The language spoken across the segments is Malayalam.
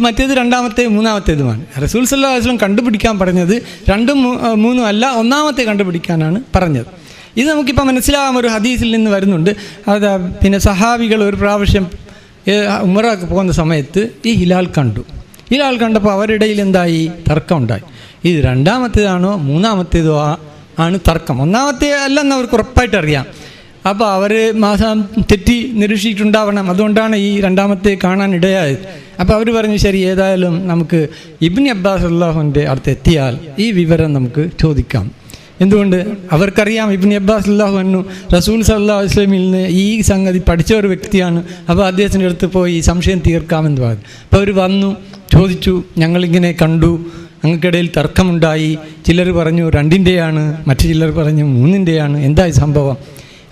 മറ്റേത് രണ്ടാമത്തെ മൂന്നാമത്തേതുമാണ്. റസൂൽ സല്ലല്ലാഹു അലൈഹി വസല്ലം കണ്ടുപിടിക്കാൻ പറഞ്ഞത് രണ്ടും മൂന്നും അല്ല, ഒന്നാമത്തെ കണ്ടുപിടിക്കാനാണ് പറഞ്ഞത്. ഇത് നമുക്കിപ്പോൾ മനസ്സിലാകാൻ ഒരു ഹദീസിൽ നിന്ന് വരുന്നുണ്ട്. അത് പിന്നെ സഹാബികൾ ഒരു പ്രാവശ്യം ഉംറക്ക് പോകുന്ന സമയത്ത് ഈ ഹിലാൽ കണ്ടു. ഹിലാൽ കണ്ടപ്പോൾ അവരുടെ ഇടയിൽ എന്തായി? തർക്കം ഉണ്ടായി. ഇത് രണ്ടാമത്തേതാണോ മൂന്നാമത്തേതോ ആണ് തർക്കം. ഒന്നാമത്തെ അല്ലെന്ന് അവർക്ക് ഉറപ്പായിട്ട് അറിയാം. അപ്പോൾ അവർ മാസം തെറ്റി നിരീക്ഷിച്ചിട്ടുണ്ടാവണം. അതുകൊണ്ടാണ് ഈ രണ്ടാമത്തെ കാണാൻ ഇടയായത്. അപ്പോൾ അവർ പറഞ്ഞു, ശരി, ഏതായാലും നമുക്ക് ഇബ്നു അബ്ബാസ് റളിയല്ലാഹുവിൻ്റെ അടുത്ത് എത്തിയാൽ ഈ വിവരം നമുക്ക് ചോദിക്കാം. എന്തുകൊണ്ട്? അവർക്കറിയാം ഇബ്നു അബ്ബാസ് റളിയല്ലാഹു അൻഹു റസൂൽ സല്ലല്ലാഹു അലൈഹി വസല്ലമയിൽ നിന്ന് ഈ സംഗതി പഠിച്ച ഒരു വ്യക്തിയാണ്. അപ്പോൾ അദ്ദേഹത്തിൻ്റെ അടുത്ത് പോയി സംശയം തീർക്കാമെന്ന് പറഞ്ഞു. അപ്പോൾ അവർ വന്നു, ചോദിച്ചു, ഞങ്ങളിങ്ങനെ കണ്ടു, ഞങ്ങൾക്കിടയിൽ തർക്കമുണ്ടായി. ചിലർ പറഞ്ഞു 2-ൻ്റെയാണ്, മറ്റു ചിലർ പറഞ്ഞു 3-ൻ്റെയാണ്. എന്തായി സംഭവം?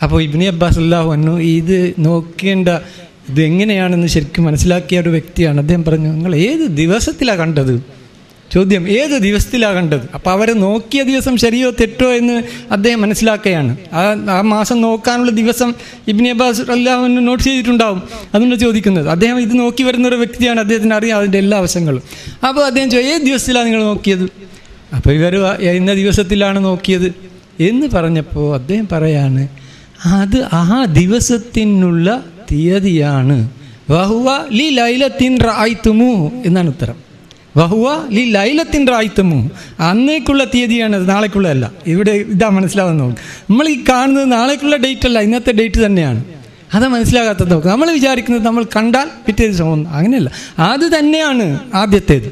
അപ്പോൾ ഇബ്നു അബ്ബാസ് റളിയല്ലാഹു അൻഹു ഇത് നോക്കേണ്ട ഇതെങ്ങനെയാണെന്ന് ശരിക്കും മനസ്സിലാക്കിയ ഒരു വ്യക്തിയാണ്. അദ്ദേഹം പറഞ്ഞു, നിങ്ങൾ ഏത് ദിവസത്തിലാണ് കണ്ടത്? ചോദ്യം, ഏത് ദിവസത്തിലാണ് കണ്ടത്? അപ്പോൾ അവർ നോക്കിയ ദിവസം ശരിയോ തെറ്റോ എന്ന് അദ്ദേഹം മനസ്സിലാക്കുകയാണ്. ആ മാസം നോക്കാനുള്ള ദിവസം ഇബ്നു അബ്ബാസ് റളിയല്ലാഹു അൻഹു നോട്ട് ചെയ്തിട്ടുണ്ടാവും. അതുകൊണ്ട് ചോദിക്കുന്നത്. അദ്ദേഹം ഇത് നോക്കി വരുന്നൊരു വ്യക്തിയാണ്, അദ്ദേഹത്തിന് അറിയാം അതിൻ്റെ എല്ലാ വശങ്ങളും. അപ്പോൾ അദ്ദേഹം ഏത് ദിവസത്തിലാണ് നിങ്ങൾ നോക്കിയത്? അപ്പോൾ ഇവർ ഇന്ന ദിവസത്തിലാണ് നോക്കിയത് എന്ന് പറഞ്ഞപ്പോൾ അദ്ദേഹം പറയാണ്, അത് ആ ദിവസത്തിനുള്ള തീയതിയാണ്. വഹുവ ലി ലൈലത്തിൻ റഅയ്തുമൂഹു എന്നാണ് ഉത്തരം. വഹുവ ലി ലൈലത്തിൻ റഅയ്തുമൂഹു, അന്നേക്കുള്ള തീയതിയാണ്, അത് നാളേക്കുള്ളതല്ല. ഇവിടെ ഇതാ മനസ്സിലാവുന്നത്. നമ്മൾ ഈ കാണുന്നത് നാളേക്കുള്ള ഡേറ്റ് അല്ല, ഇന്നത്തെ ഡേറ്റ് തന്നെയാണ്. അതാ മനസ്സിലാകാത്തത്. നോക്കുക, നമ്മൾ വിചാരിക്കുന്നത് നമ്മൾ കണ്ടാൽ പിറ്റേ ദിവസം ഒന്നും, അങ്ങനെയല്ല. അത് തന്നെയാണ് ആദ്യത്തേത്.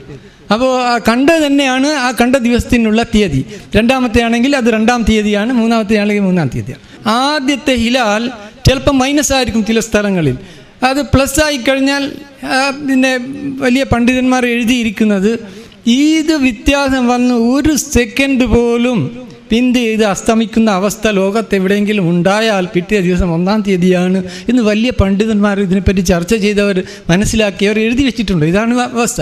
അപ്പോൾ ആ കണ്ടത് തന്നെയാണ് ആ കണ്ട ദിവസത്തിനുള്ള തീയതി. രണ്ടാമത്തെ ആണെങ്കിൽ അത് 2-ാം തീയതിയാണ്, മൂന്നാമത്തെ ആണെങ്കിൽ 3-ാം തീയതിയാണ്. ആദ്യത്തെ ഹിലാൽ ചിലപ്പോൾ മൈനസായിരിക്കും ചില സ്ഥലങ്ങളിൽ, അത് പ്ലസ് ആയിക്കഴിഞ്ഞാൽ പിന്നെ വലിയ പണ്ഡിതന്മാർ എഴുതിയിരിക്കുന്നത് ഇത് വ്യത്യാസം വന്ന് 1 സെക്കൻഡ് പോലും പിന്ത് ചെയ്ത് അസ്തമിക്കുന്ന അവസ്ഥ ലോകത്ത് എവിടെയെങ്കിലും ഉണ്ടായാൽ പിറ്റേ ദിവസം 1-ാം തീയതിയാണ് എന്ന് വലിയ പണ്ഡിതന്മാർ ഇതിനെപ്പറ്റി ചർച്ച ചെയ്തവർ മനസ്സിലാക്കി അവർ എഴുതി വെച്ചിട്ടുണ്ട്. ഇതാണ് അവസ്ഥ.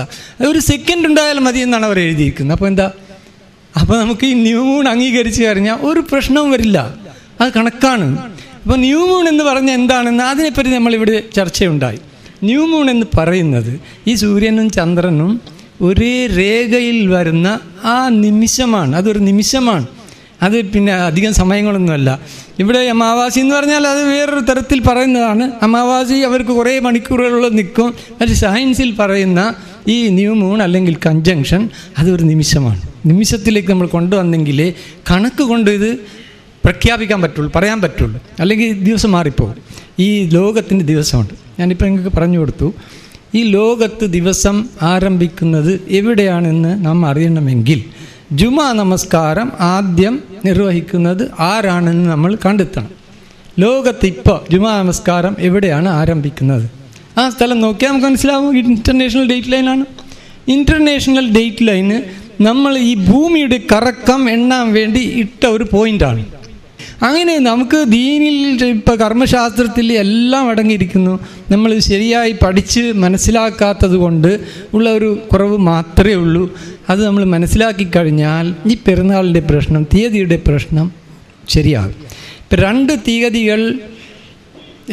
1 സെക്കൻഡ് ഉണ്ടായാൽ മതി എന്നാണ് അവർ എഴുതിയിരിക്കുന്നത്. അപ്പോൾ എന്താ? അപ്പോൾ നമുക്ക് ഈ ന്യൂ മൂൺ അംഗീകരിച്ച് കഴിഞ്ഞാൽ ഒരു പ്രശ്നവും വരില്ല, അത് കണക്കാണ്. അപ്പോൾ ന്യൂ മൂൺ എന്ന് പറഞ്ഞാൽ എന്താണെന്ന് അതിനെപ്പറ്റി നമ്മളിവിടെ ചർച്ചയുണ്ടായി. ന്യൂ മൂൺ എന്ന് പറയുന്നത് ഈ സൂര്യനും ചന്ദ്രനും ഒരേ രേഖയിൽ വരുന്ന ആ നിമിഷമാണ്. അതൊരു നിമിഷമാണ്. അത് പിന്നെ അധികം സമയങ്ങളൊന്നുമല്ല. ഇവിടെ അമാവാസി എന്ന് പറഞ്ഞാൽ അത് വേറൊരു തരത്തിൽ പറയുന്നതാണ്. അമാവാസി അവർക്ക് കുറേ മണിക്കൂറുകളിൽ നിൽക്കും. പക്ഷേ സയൻസിൽ പറയുന്ന ഈ ന്യൂ മൂൺ അല്ലെങ്കിൽ കൺജങ്ഷൻ അതൊരു നിമിഷമാണ്. നിമിഷത്തിലേക്ക് നമ്മൾ കൊണ്ടുവന്നെങ്കിലേ കണക്ക് കൊണ്ട് ഇത് പ്രഖ്യാപിക്കാൻ പറ്റുള്ളൂ, പറയാൻ പറ്റുള്ളൂ. അല്ലെങ്കിൽ ദിവസം മാറിപ്പോകും. ഈ ലോകത്തിൻ്റെ ദിവസമുണ്ട്. ഞാനിപ്പോൾ നിങ്ങൾക്ക് പറഞ്ഞു കൊടുത്തു. ഈ ലോകത്ത് ദിവസം ആരംഭിക്കുന്നത് എവിടെയാണെന്ന് നാം അറിയണമെങ്കിൽ ജുമാ നമസ്കാരം ആദ്യം നിർവഹിക്കുന്നത് ആരാണെന്ന് നമ്മൾ കണ്ടെത്തണം. ലോകത്ത് ഇപ്പോൾ ജുമാ നമസ്കാരം എവിടെയാണ് ആരംഭിക്കുന്നത്? ആ സ്ഥലം നോക്കിയാൽ നമുക്ക് മനസ്സിലാവും. ഇൻ്റർനാഷണൽ ഡേറ്റ് ലൈനാണ്. ഇൻ്റർനാഷണൽ ഡേറ്റ് ലൈന് നമ്മൾ ഈ ഭൂമിയുടെ കറക്കം എണ്ണാൻ വേണ്ടി ഇട്ട ഒരു പോയിൻ്റാണ്. അങ്ങനെ നമുക്ക് ദീനിൽ ഇപ്പോൾ കർമ്മശാസ്ത്രത്തിൽ എല്ലാം അടങ്ങിയിരിക്കുന്നു. നമ്മൾ ശരിയായി പഠിച്ച് മനസ്സിലാക്കാത്തത് കൊണ്ട് ഉള്ള ഒരു കുറവ് മാത്രമേ ഉള്ളൂ. അത് നമ്മൾ മനസ്സിലാക്കി കഴിഞ്ഞാൽ ഈ പെരുന്നാളിൻ്റെ പ്രശ്നം, തീയതിയുടെ പ്രശ്നം ശരിയാകും. ഇപ്പം 2 തീയതികൾ,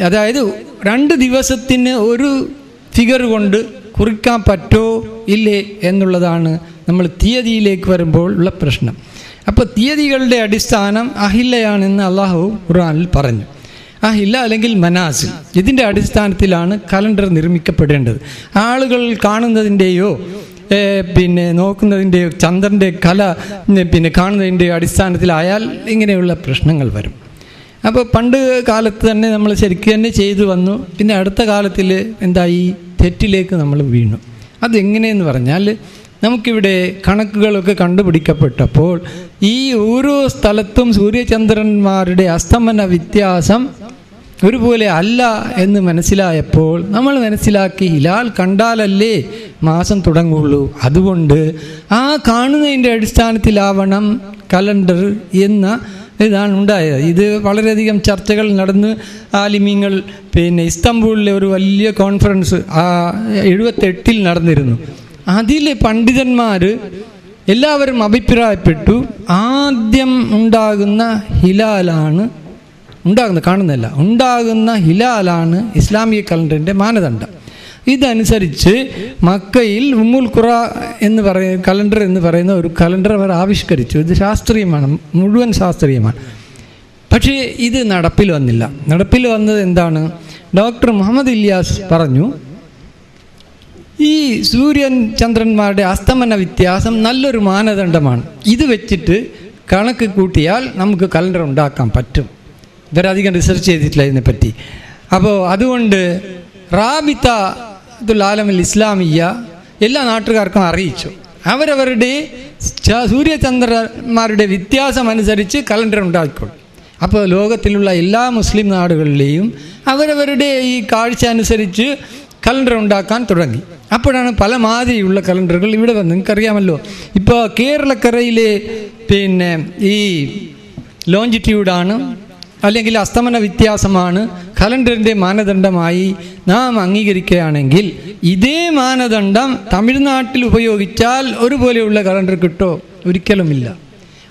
അതായത് 2 ദിവസത്തിന് ഒരു ഫിഗർ കൊണ്ട് കുറിക്കാൻ പറ്റുമോ ഇല്ലേ എന്നുള്ളതാണ് നമ്മൾ തീയതിയിലേക്ക് വരുമ്പോൾ ഉള്ള പ്രശ്നം. അപ്പോൾ തീയതികളുടെ അടിസ്ഥാനം അഹില്ലയാണെന്ന് അള്ളാഹു ഖുർആനിൽ പറഞ്ഞു. അഹില്ല അല്ലെങ്കിൽ മനാസിൽ, ഇതിൻ്റെ അടിസ്ഥാനത്തിലാണ് കലണ്ടർ നിർമ്മിക്കപ്പെടേണ്ടത്. ആളുകൾ കാണുന്നതിൻ്റെയോ പിന്നെ നോക്കുന്നതിൻ്റെയോ ചന്ദ്രൻ്റെ കല പിന്നെ കാണുന്നതിൻ്റെയോ അടിസ്ഥാനത്തിലായാൽ ഇങ്ങനെയുള്ള പ്രശ്നങ്ങൾ വരും. അപ്പോൾ പണ്ട് കാലത്ത് തന്നെ നമ്മൾ ശരിക്കും തന്നെ ചെയ്തു വന്നു. പിന്നെ അടുത്ത കാലത്തിൽ എന്തായി? തെറ്റിലേക്ക് നമ്മൾ വീണു. അതെങ്ങനെയെന്ന് പറഞ്ഞാൽ, നമുക്കിവിടെ കണക്കുകളൊക്കെ കണ്ടുപിടിക്കപ്പെട്ടപ്പോൾ ഈ ഓരോ സ്ഥലത്തും സൂര്യചന്ദ്രന്മാരുടെ അസ്തമന വ്യത്യാസം ഒരുപോലെ അല്ല എന്ന് മനസ്സിലായപ്പോൾ നമ്മൾ മനസ്സിലാക്കി ഹിലാൽ കണ്ടാലല്ലേ മാസം തുടങ്ങുള്ളൂ. അതുകൊണ്ട് ആ കാണുന്നതിൻ്റെ അടിസ്ഥാനത്തിലാവണം കലണ്ടർ എന്ന ഇതാണ് ഉണ്ടായത്. ഇത് വളരെയധികം ചർച്ചകൾ നടന്ന് ആലിമീങ്ങൾ പിന്നെ ഇസ്താംബൂളിലെ ഒരു വലിയ കോൺഫറൻസ് 78 നടന്നിരുന്നു. അതിൽ പണ്ഡിതന്മാർ എല്ലാവരും അഭിപ്രായപ്പെട്ടു, ആദ്യം ഉണ്ടാകുന്ന ഹിലാലാണ് കാണുന്നില്ല, ഉണ്ടാകുന്ന ഹിലാലാണ് ഇസ്ലാമിക കലണ്ടറിൻ്റെ മാനദണ്ഡം. ഇതനുസരിച്ച് മക്കയിൽ ഉമ്മുൽ ഖുറ എന്ന് പറയുന്ന കലണ്ടർ എന്ന് പറയുന്ന ഒരു കലണ്ടർ അവർ ആവിഷ്കരിച്ചു. ഇത് ശാസ്ത്രീയമാണ്, മുഴുവൻ ശാസ്ത്രീയമാണ്. പക്ഷേ ഇത് നടപ്പിൽ വന്നില്ല. നടപ്പിൽ വന്നത് എന്താണ്? ഡോക്ടർ മുഹമ്മദ് ഇല്യാസ് പറഞ്ഞു, ഈ സൂര്യൻ ചന്ദ്രന്മാരുടെ അസ്തമന വ്യത്യാസം നല്ലൊരു മാനദണ്ഡമാണ്. ഇത് വെച്ചിട്ട് കണക്ക് കൂട്ടിയാൽ നമുക്ക് കലണ്ടർ ഉണ്ടാക്കാൻ പറ്റും. ഇവരധികം റിസർച്ച് ചെയ്തിട്ടില്ല ഇതിനെപ്പറ്റി. അപ്പോൾ അതുകൊണ്ട് റാബിത്തുൽ ആലമിൽ ഇസ്ലാമിയ എല്ലാ നാട്ടുകാർക്കും അറിയിച്ചു. അവരവരുടെ സൂര്യചന്ദ്രന്മാരുടെ വ്യത്യാസം അനുസരിച്ച് കലണ്ടർ ഉണ്ടാക്കിക്കൊള്ളു. അപ്പോൾ ലോകത്തിലുള്ള എല്ലാ മുസ്ലിം നാടുകളിലെയും അവരവരുടെ ഈ കാഴ്ച അനുസരിച്ച് കലണ്ടർ ഉണ്ടാക്കാൻ തുടങ്ങി. അപ്പോഴാണ് പല മാതിരിയുള്ള കലണ്ടറുകൾ ഇവിടെ വന്ന്, നിങ്ങൾക്കറിയാമല്ലോ, ഇപ്പോൾ കേരളക്കരയിലെ ഈ ലോഞ്ചിറ്റ്യൂഡാണ് അല്ലെങ്കിൽ അസ്തമന വ്യത്യാസമാണ് കലണ്ടറിൻ്റെ മാനദണ്ഡമായി നാം അംഗീകരിക്കുകയാണെങ്കിൽ ഇതേ മാനദണ്ഡം തമിഴ്നാട്ടിൽ ഉപയോഗിച്ചാൽ ഒരുപോലെയുള്ള കലണ്ടർ കിട്ടോ? ഒരിക്കലുമില്ല.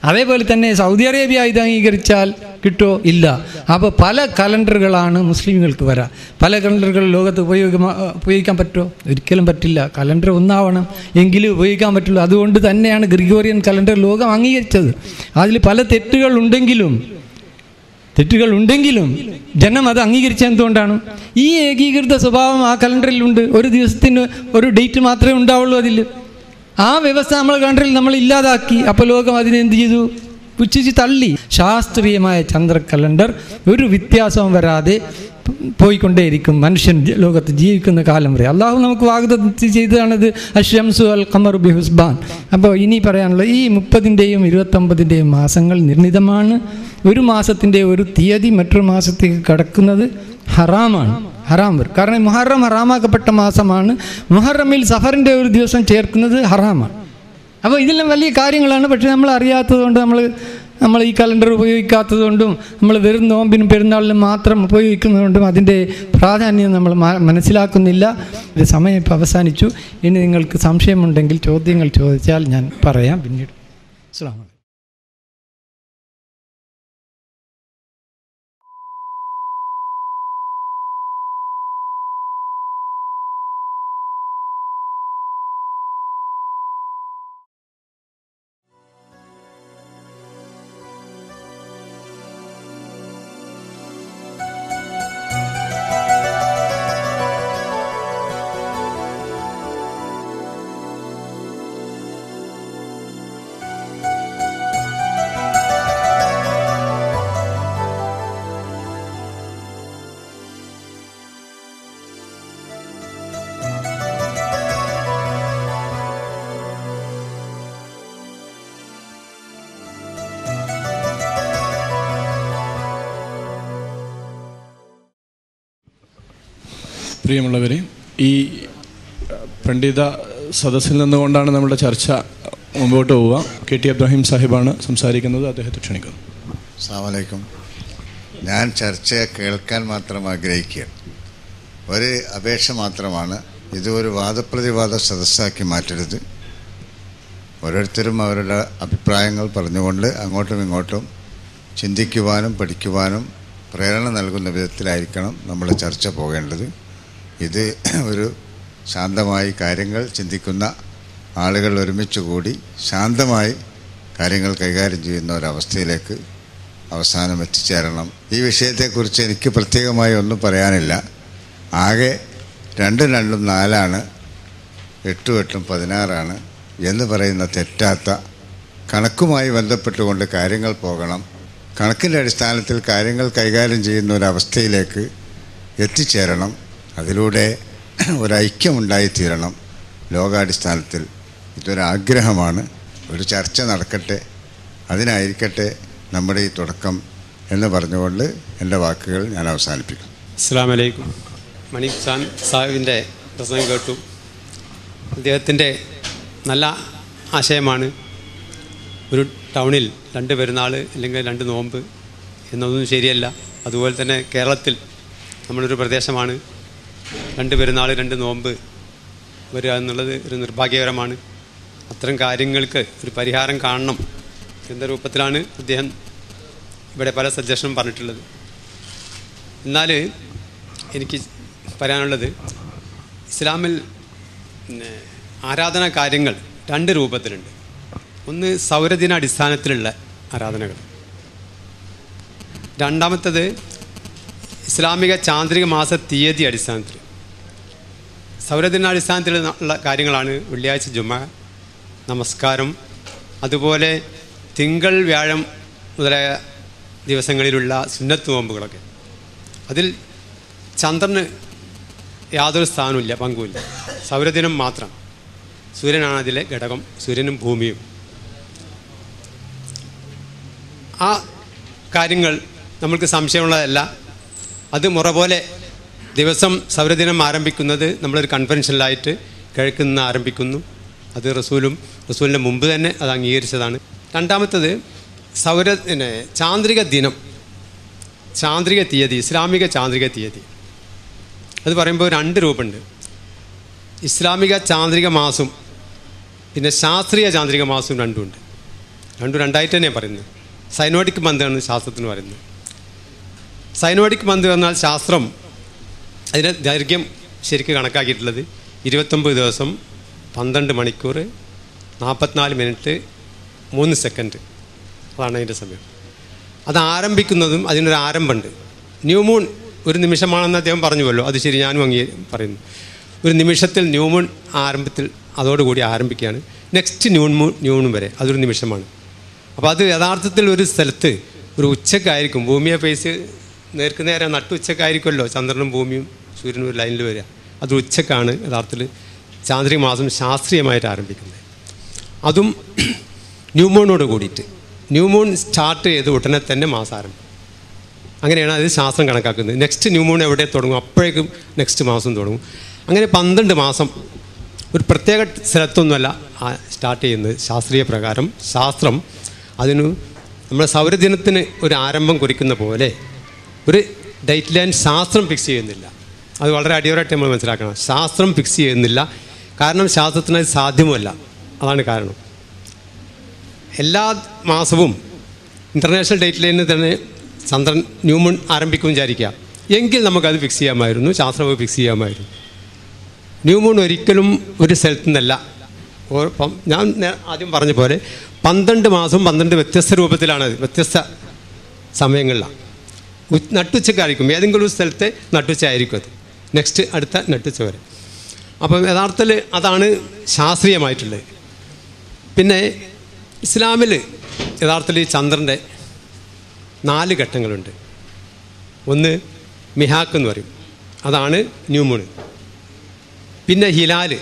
അതേപോലെ തന്നെ സൗദി അറേബ്യ ഇത് അംഗീകരിച്ചാൽ കിട്ടോ? ഇല്ല. അപ്പോൾ പല കലണ്ടറുകളാണ് മുസ്ലിങ്ങൾക്ക് വരാം. പല കലണ്ടറുകൾ ലോകത്ത് ഉപയോഗിക്കാൻ പറ്റുമോ? ഒരിക്കലും പറ്റില്ല. കലണ്ടർ ഒന്നാവണം എങ്കിലും ഉപയോഗിക്കാൻ പറ്റുള്ളൂ. അതുകൊണ്ട് തന്നെയാണ് ഗ്രിഗോറിയൻ കലണ്ടർ ലോകം അംഗീകരിച്ചത്. അതിൽ പല തെറ്റുകളുണ്ടെങ്കിലും ജനം അത് അംഗീകരിച്ചത് എന്തുകൊണ്ടാണ്? ഈ ഏകീകൃത സ്വഭാവം ആ കലണ്ടറിലുണ്ട്. ഒരു ദിവസത്തിന് ഒരു ഡേറ്റ് മാത്രമേ ഉണ്ടാവുള്ളൂ. അതിൽ ആ വ്യവസ്ഥ നമ്മൾ കലണ്ടറിൽ നമ്മൾ ഇല്ലാതാക്കി. അപ്പോൾ ലോകം അതിനെന്ത് ചെയ്തു? പുച്ഛിച്ച് തള്ളി. ശാസ്ത്രീയമായ ചന്ദ്ര കലണ്ടർ ഒരു വ്യത്യാസവും വരാതെ പോയിക്കൊണ്ടേയിരിക്കും മനുഷ്യൻ ലോകത്ത് ജീവിക്കുന്ന കാലം വരെ. അള്ളാഹു നമുക്ക് വാഗ്ദത്തം ചെയ്തതാണിത്, അശ്ശംസു അൽ ഖമറു ബി ഹുസ്ബാൻ. അപ്പോൾ ഇനി പറയാനുള്ളത്, ഈ 30-ൻ്റെയും 29-ൻ്റെയും മാസങ്ങൾ നിർണിതമാണ്. ഒരു മാസത്തിൻ്റെ ഒരു തീയതി മറ്റൊരു മാസത്തേക്ക് കടക്കുന്നത് ഹറാമാണ്, ഹറാം വരും. കാരണം മുഹറം ഹറാമാക്കപ്പെട്ട മാസമാണ്. മുഹറമിൽ സഫറിൻ്റെ ഒരു ദിവസം ചേർക്കുന്നത് ഹറാമാണ്. അപ്പോൾ ഇതെല്ലാം വലിയ കാര്യങ്ങളാണ്. പക്ഷേ നമ്മൾ അറിയാത്തതുകൊണ്ട് നമ്മൾ ഈ കലണ്ടർ ഉപയോഗിക്കാത്തതുകൊണ്ടും നമ്മൾ വെറും നോമ്പിനും പെരുന്നാളിനും മാത്രം ഉപയോഗിക്കുന്നതുകൊണ്ടും അതിൻ്റെ പ്രാധാന്യം നമ്മൾ മനസ്സിലാക്കുന്നില്ല. ഒരു സമയം ഇപ്പോൾ അവസാനിച്ചു. ഇനി നിങ്ങൾക്ക് സംശയമുണ്ടെങ്കിൽ ചോദ്യങ്ങൾ ചോദിച്ചാൽ ഞാൻ പറയാം പിന്നീട്. അസ്സലാമു അലൈക്കും. പ്രിയമുള്ളവരെ, ഈ പണ്ഡിത സദസ്സിൽ നിന്നുകൊണ്ടാണ് നമ്മുടെ ചർച്ച മുമ്പോട്ട് പോവുക. കെ ടി അബ്രാഹിം സാഹിബാണ് സംസാരിക്കുന്നത്. അദ്ദേഹത്തെ ക്ഷണിക്കുന്നു. അസ്സലാമു അലൈക്കും. ഞാൻ ചർച്ചയെ കേൾക്കാൻ മാത്രം ആഗ്രഹിക്കുക. ഒരു അപേക്ഷ മാത്രമാണ്, ഇത് ഒരു വാദപ്രതിവാദ സദസ്സാക്കി മാറ്റരുത്. ഓരോരുത്തരും അവരുടെ അഭിപ്രായങ്ങൾ പറഞ്ഞുകൊണ്ട് അങ്ങോട്ടും ഇങ്ങോട്ടും ചിന്തിക്കുവാനും പഠിക്കുവാനും പ്രേരണ നൽകുന്ന വിധത്തിലായിരിക്കണം നമ്മുടെ ചർച്ച പോകേണ്ടത്. ഇത് ഒരു ശാന്തമായി കാര്യങ്ങൾ ചിന്തിക്കുന്ന ആളുകൾ ഒരുമിച്ച് കൂടി ശാന്തമായി കാര്യങ്ങൾ കൈകാര്യം ചെയ്യുന്ന ഒരവസ്ഥയിലേക്ക് അവസാനം എത്തിച്ചേരണം. ഈ വിഷയത്തെക്കുറിച്ച് എനിക്ക് പ്രത്യേകമായി ഒന്നും പറയാനില്ല. ആകെ 2 2 4 8 8 16 എന്ന് പറയുന്ന തെറ്റാത്ത കണക്കുമായി ബന്ധപ്പെട്ടുകൊണ്ട് കാര്യങ്ങൾ പോകണം. കണക്കിൻ്റെ അടിസ്ഥാനത്തിൽ കാര്യങ്ങൾ കൈകാര്യം ചെയ്യുന്ന ഒരവസ്ഥയിലേക്ക് എത്തിച്ചേരണം. അതിലൂടെ ഒരൈക്യമുണ്ടായിത്തീരണം ലോകാടിസ്ഥാനത്തിൽ. ഇതൊരാഗ്രഹമാണ്. ഒരു ചർച്ച നടക്കട്ടെ, അതിനായിരിക്കട്ടെ നമ്മുടെ ഈ തുടക്കം എന്ന് പറഞ്ഞുകൊണ്ട് എൻ്റെ വാക്കുകൾ ഞാൻ അവസാനിപ്പിക്കും. അസ്സലാമു അലൈക്കും. മണിക് ഖാൻ സാഹിബിൻ്റെ പ്രസംഗം കേട്ടു. അദ്ദേഹത്തിൻ്റെ നല്ല ആശയമാണ്. ഒരു ടൗണിൽ 2 പെരുന്നാൾ അല്ലെങ്കിൽ 2 നോമ്പ് എന്നതൊന്നും ശരിയല്ല. അതുപോലെ തന്നെ കേരളത്തിൽ നമ്മളൊരു പ്രദേശമാണ്. 2 പെരുന്നാൾ 2 നോമ്പ് വരിക എന്നുള്ളത് ഒരു നിർഭാഗ്യകരമാണ്. അത്തരം കാര്യങ്ങൾക്ക് ഒരു പരിഹാരം കാണണം എന്ന രൂപത്തിലാണ് അദ്ദേഹം ഇവിടെ പല സജഷനും പറഞ്ഞിട്ടുള്ളത്. എന്നാൽ എനിക്ക് പറയാനുള്ളത്, ഇസ്ലാമിൽ ആരാധനാ കാര്യങ്ങൾ 2 രൂപത്തിലുണ്ട്. ഒന്ന് സൗരദിന അടിസ്ഥാനത്തിലുള്ള ആരാധനകൾ, രണ്ടാമത്തത് ഇസ്ലാമിക ചാന്ദ്രിക മാസ തീയതി അടിസ്ഥാനത്തിൽ. സൗരദിനാടിസ്ഥാനത്തിലുള്ള കാര്യങ്ങളാണ് വെള്ളിയാഴ്ച ജുമ, നമസ്കാരം, അതുപോലെ തിങ്കൾ വ്യാഴം മുതലായ ദിവസങ്ങളിലുള്ള സുന്നത്ത് നോമ്പുകളൊക്കെ. അതിൽ ചന്ദ്രന് യാതൊരു സ്ഥാനമില്ല, പങ്കുമില്ല. സൗരദിനം മാത്രം. സൂര്യനാണ് അതിലെ ഘടകം, സൂര്യനും ഭൂമിയും. ആ കാര്യങ്ങൾ നമ്മൾക്ക് സംശയമുള്ളതല്ല. അത് മുറ പോലെ ദിവസം സൗരദിനം ആരംഭിക്കുന്നത് നമ്മളൊരു കൺവെൻഷനിലായിട്ട് കിഴക്കുനിന്ന് ആരംഭിക്കുന്നു. അത് റസൂലിൻ്റെ മുമ്പ് തന്നെ അത് അംഗീകരിച്ചതാണ്. രണ്ടാമത്തത് ചാന്ദ്രിക ദിനം, ചാന്ദ്രിക തീയതി, ഇസ്ലാമിക ചാന്ദ്രിക തീയതി. അത് പറയുമ്പോൾ 2 രൂപമുണ്ട്. ഇസ്ലാമിക ചാന്ദ്രിക മാസം പിന്നെ ശാസ്ത്രീയ ചാന്ദ്രിക മാസവും രണ്ടുമുണ്ട്. രണ്ടായിട്ട് തന്നെയാണ് പറയുന്നത്. സൈനോഡിക് മന്ത് ആണ് ശാസ്ത്രത്തിന് പറയുന്നത്. സൈനോഡിക് മന്ത് പറഞ്ഞാൽ ശാസ്ത്രം അതിൻ്റെ ദൈർഘ്യം ശരിക്കും കണക്കാക്കിയിട്ടുള്ളത് 29 ദിവസം 12 മണിക്കൂർ 44 മിനിറ്റ് 3 സെക്കൻഡ്. അതാണ് അതിൻ്റെ സമയം. അത് ആരംഭിക്കുന്നതും അതിനൊരു ആരംഭമുണ്ട്. ന്യൂമൂൺ ഒരു നിമിഷമാണെന്ന് അദ്ദേഹം പറഞ്ഞുവല്ലോ, അത് ശരി, ഞാനും പറയുന്നു. ഒരു നിമിഷത്തിൽ ന്യൂമൂൺ ആരംഭത്തിൽ അതോടുകൂടി ആരംഭിക്കുകയാണ്. നെക്സ്റ്റ് ന്യൂണും വരെ അതൊരു നിമിഷമാണ്. അപ്പോൾ അത് യഥാർത്ഥത്തിൽ ഒരു സ്ഥലത്ത് ഒരു ഉച്ചക്കായിരിക്കും. ഭൂമിയെ ഫേസ് നേർക്കുനേരെ നട്ടുച്ചക്കായിരിക്കുമല്ലോ ചന്ദ്രനും ഭൂമിയും സൂര്യനും ഒരു ലൈനിൽ വരിക. അത് ഉച്ചക്കാണ് യഥാർത്ഥത്തിൽ ചാന്ദ്രിക മാസം ശാസ്ത്രീയമായിട്ട് ആരംഭിക്കുന്നത്. അതും ന്യൂമൂണോട് കൂടിയിട്ട്. ന്യൂമൂൺ സ്റ്റാർട്ട് ചെയ്ത് ഉടനെ തന്നെ മാസം ആരംഭിക്കും. അങ്ങനെയാണ് അത് ശാസ്ത്രം കണക്കാക്കുന്നത്. നെക്സ്റ്റ് ന്യൂമൂൺ എവിടെ തുടങ്ങും, അപ്പോഴേക്കും നെക്സ്റ്റ് മാസം തുടങ്ങും. അങ്ങനെ 12 മാസം ഒരു പ്രത്യേക സ്ഥലത്തൊന്നുമല്ല സ്റ്റാർട്ട് ചെയ്യുന്നത്. ശാസ്ത്രീയ പ്രകാരം ശാസ്ത്രം അതിന് നമ്മുടെ സൗരദിനത്തിന് ഒരു ആരംഭം കുറിക്കുന്ന പോലെ ഒരു ഡേറ്റ് ലൈൻ ശാസ്ത്രം ഫിക്സ് ചെയ്യുന്നില്ല. അത് വളരെ അടിയോരായിട്ട് നമ്മൾ മനസ്സിലാക്കണം. ശാസ്ത്രം ഫിക്സ് ചെയ്യുന്നില്ല. കാരണം ശാസ്ത്രത്തിന് അത് സാധ്യമല്ല. അതാണ് കാരണം. എല്ലാ മാസവും ഇൻ്റർനാഷണൽ ഡേറ്റ് ലൈനിൽ തന്നെ ചന്ദ്രൻ ന്യൂമൂൺ ആരംഭിക്കും വിചാരിക്കുക. എങ്കിൽ നമുക്കത് ഫിക്സ് ചെയ്യാമായിരുന്നു, ശാസ്ത്രം ഫിക്സ് ചെയ്യാമായിരുന്നു. ന്യൂമൂൺ ഒരിക്കലും ഒരു സ്ഥലത്തു നിന്നല്ല. ഞാൻ ആദ്യം പറഞ്ഞ പോലെ 12 മാസവും 12 വ്യത്യസ്ത രൂപത്തിലാണ്, വ്യത്യസ്ത സമയങ്ങളിലാണ്. നട്ടുച്ചക്കായിരിക്കും, ഏതെങ്കിലും ഒരു സ്ഥലത്തെ നട്ടുച്ചയായിരിക്കും അത്. നെക്സ്റ്റ് അടുത്ത നട്ടുച്ച വരെ. അപ്പം യഥാർത്ഥത്തിൽ അതാണ് ശാസ്ത്രീയമായിട്ടുള്ളത്. പിന്നെ ഇസ്ലാമിൽ യഥാർത്ഥത്തിൽ ഈ ചന്ദ്രൻ്റെ 4 ഘട്ടങ്ങളുണ്ട്. ഒന്ന് മിഹാക്ക് എന്ന് പറയും, അതാണ് ന്യൂമൂൺ. പിന്നെ ഹിലാല്,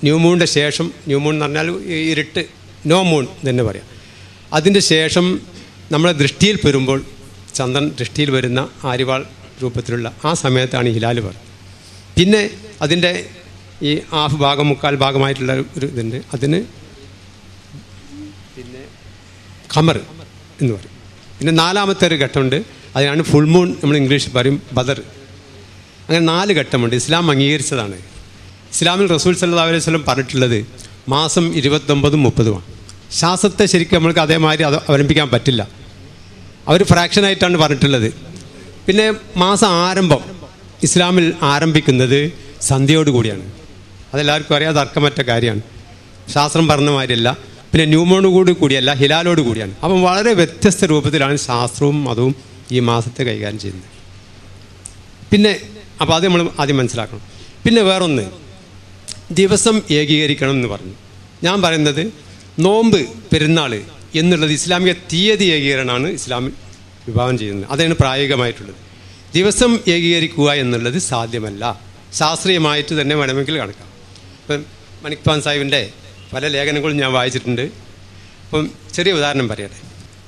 ന്യൂമൂണിൻ്റെ ശേഷം, ന്യൂമൂൺ എന്ന് പറഞ്ഞാൽ ഇരുട്ട്, നോ മൂൺ തന്നെ പറയാം. അതിൻ്റെ ശേഷം നമ്മളെ ദൃഷ്ടിയിൽ വരുമ്പോൾ, ചന്ദ്രൻ ദൃഷ്ടിയിൽ വരുന്ന ആര്യവാൾ രൂപത്തിലുള്ള ആ സമയത്താണ് ഹിലാല് പറയുന്നത്. പിന്നെ അതിൻ്റെ ഈ ഹാഫ് ഭാഗം, മുക്കാൽ ഭാഗമായിട്ടുള്ള ഒരു ഇതുണ്ട്, അതിന് പിന്നെ ഖമർ എന്ന് പറയും. പിന്നെ 4ാമത്തെ ഒരു ഘട്ടമുണ്ട്, അതിനാണ് ഫുൾ മൂൺ, നമ്മൾ ഇംഗ്ലീഷിൽ പറയും ബദർ. അങ്ങനെ 4 ഘട്ടമുണ്ട്. ഇസ്ലാം അംഗീകരിച്ചതാണ്. ഇസ്ലാമിൽ റസൂൽ സല്ലല്ലാഹു അലൈഹി വസല്ലം പറഞ്ഞിട്ടുള്ളത് മാസം 29ഉം 30ഉമാണ്. ശാസ്ത്രത്തെ ശരിക്കും നമ്മൾക്ക് അതേമാതിരി അത് അവലംബിക്കാൻ പറ്റില്ല. അവർ ഫ്രാക്ഷനായിട്ടാണ് പറഞ്ഞിട്ടുള്ളത്. പിന്നെ മാസം ആരംഭം ഇസ്ലാമിൽ ആരംഭിക്കുന്നത് സന്ധ്യയോടുകൂടിയാണ്. അതെല്ലാവർക്കും അറിയാതെ തർക്കമറ്റ കാര്യമാണ്. ശാസ്ത്രം പറഞ്ഞ മാതിരിയല്ല. പിന്നെ ന്യൂമോണോട് കൂടിയല്ല, ഹിലാലോട് കൂടിയാണ്. അപ്പം വളരെ വ്യത്യസ്ത രൂപത്തിലാണ് ശാസ്ത്രവും മതവും ഈ മാസത്തെ കൈകാര്യം ചെയ്യുന്നത്. പിന്നെ അപ്പോൾ അത് നമ്മൾ ആദ്യം മനസ്സിലാക്കണം. പിന്നെ വേറൊന്ന്, ദിവസം ഏകീകരിക്കണം എന്ന് പറഞ്ഞു. ഞാൻ പറയുന്നത് നോമ്പ്, പെരുന്നാൾ എന്നുള്ളത് ഇസ്ലാമിക തീയതി ഏകീകരണമാണ് ഇസ്ലാമിൽ വിഭാവനം ചെയ്യുന്നത്. അതാണ് പ്രായോഗികമായിട്ടുള്ളത്. ദിവസം ഏകീകരിക്കുക എന്നുള്ളത് സാധ്യമല്ല. ശാസ്ത്രീയമായിട്ട് തന്നെ വേണമെങ്കിൽ കണക്കാം. ഇപ്പം മണിക് ഖാൻ സാഹിബിൻ്റെ പല ലേഖനങ്ങളും ഞാൻ വായിച്ചിട്ടുണ്ട്. അപ്പം ചെറിയ ഉദാഹരണം പറയട്ടെ.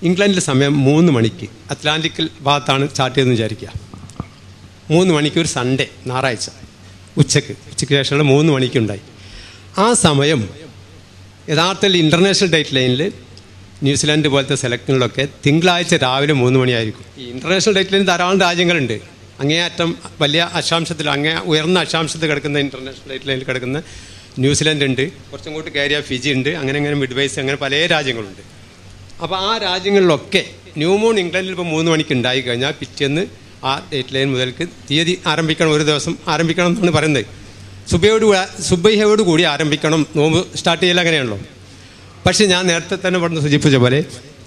ഇംഗ്ലണ്ടിലെ സമയം 3 മണിക്ക്, അറ്റ്ലാന്റിക്കൽ ഭാഗത്താണ് സ്റ്റാർട്ട് ചെയ്തെന്ന് വിചാരിക്കുക. 3 മണിക്ക് ഒരു സൺഡേ, ഞായറാഴ്ച ഉച്ചയ്ക്ക് ശേഷമുള്ള 3 മണിക്കുണ്ടായി. ആ സമയം യഥാർത്ഥത്തിൽ ഇൻ്റർനാഷണൽ ഡേറ്റ് ലൈനിൽ ന്യൂസിലാൻഡ് പോലത്തെ സെലക്ഷനിലൊക്കെ തിങ്കളാഴ്ച രാവിലെ 3 മണിയായിരിക്കും. ഈ ഇൻ്റർനാഷണൽ ഡേറ്റ് ലൈനിൽ ധാരാളം രാജ്യങ്ങളുണ്ട്. അങ്ങേയറ്റം വലിയ അക്ഷാംശത്തിൽ, ഉയർന്ന അക്ഷാംശത്തിൽ കിടക്കുന്ന ഇൻ്റർനാഷണൽ ഡേറ്റ് ലൈനിൽ കിടക്കുന്ന ന്യൂസിലാൻഡ് ഉണ്ട്, കുറച്ചും കൂടി കയറിയ ഫിജി ഉണ്ട്, അങ്ങനെ മിഡ്വൈസ്, അങ്ങനെ പല രാജ്യങ്ങളുണ്ട്. അപ്പോൾ ആ രാജ്യങ്ങളിലൊക്കെ ന്യൂമൂൺ ഇംഗ്ലണ്ടിൽ ഇപ്പോൾ 3 മണിക്ക് ഉണ്ടായി കഴിഞ്ഞാൽ പിറ്റേന്ന് ആ ഡേറ്റ് ലൈൻ മുതൽക്ക് തീയതി ആരംഭിക്കണം, ഒരു ദിവസം ആരംഭിക്കണം എന്നാണ് പറയുന്നത്. സുബൈഹയോട് കൂടി ആരംഭിക്കണം നോമ്പ് സ്റ്റാർട്ട് ചെയ്യൽ അങ്ങനെയാണല്ലോ. പക്ഷേ ഞാൻ നേരത്തെ തന്നെ പറഞ്ഞ് സൂചിപ്പിച്ച പോലെ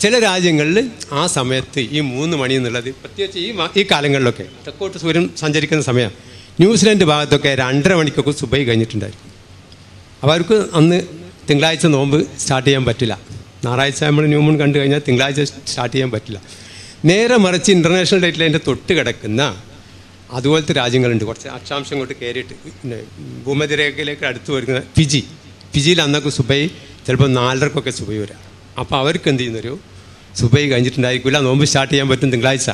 ചില രാജ്യങ്ങളിൽ ആ സമയത്ത് ഈ 3 മണി എന്നുള്ളത് പ്രത്യേകിച്ച് ഈ കാലങ്ങളിലൊക്കെ തെക്കോട്ട് സൂര്യൻ സഞ്ചരിക്കുന്ന സമയം ന്യൂസിലൻഡ് ഭാഗത്തൊക്കെ 2:30 മണിക്കൊക്കെ സുബൈ കഴിഞ്ഞിട്ടുണ്ടായിരിക്കും. അപ്പോൾ അവർക്ക് അന്ന് തിങ്കളാഴ്ച നോമ്പ് സ്റ്റാർട്ട് ചെയ്യാൻ പറ്റില്ല. ഞായറാഴ്ച നമ്മൾ ന്യൂ മൂൺ കണ്ടു കഴിഞ്ഞാൽ തിങ്കളാഴ്ച സ്റ്റാർട്ട് ചെയ്യാൻ പറ്റില്ല. നേരെ മറിച്ച് ഇൻ്റർനാഷണൽ ഡേറ്റിൽ അതിൻ്റെ തൊട്ട് കിടക്കുന്ന അതുപോലത്തെ രാജ്യങ്ങളുണ്ട്. കുറച്ച് അക്ഷാംശം കൊണ്ട് കയറിയിട്ട് പിന്നെ ഭൂമധ്യരേഖയിലേക്ക് അടുത്ത് വരുന്ന ഫിജിയിൽ അന്നൊക്കെ സുബൈ ചിലപ്പോൾ 4:30 സുബൈ വരാം. അപ്പോൾ അവർക്ക് എന്ത് ചെയ്യുന്നൊരു സുബൈ കഴിഞ്ഞിട്ടുണ്ടായിരിക്കില്ല, നോമ്പ് സ്റ്റാർട്ട് ചെയ്യാൻ പറ്റും തിങ്കളാഴ്ച.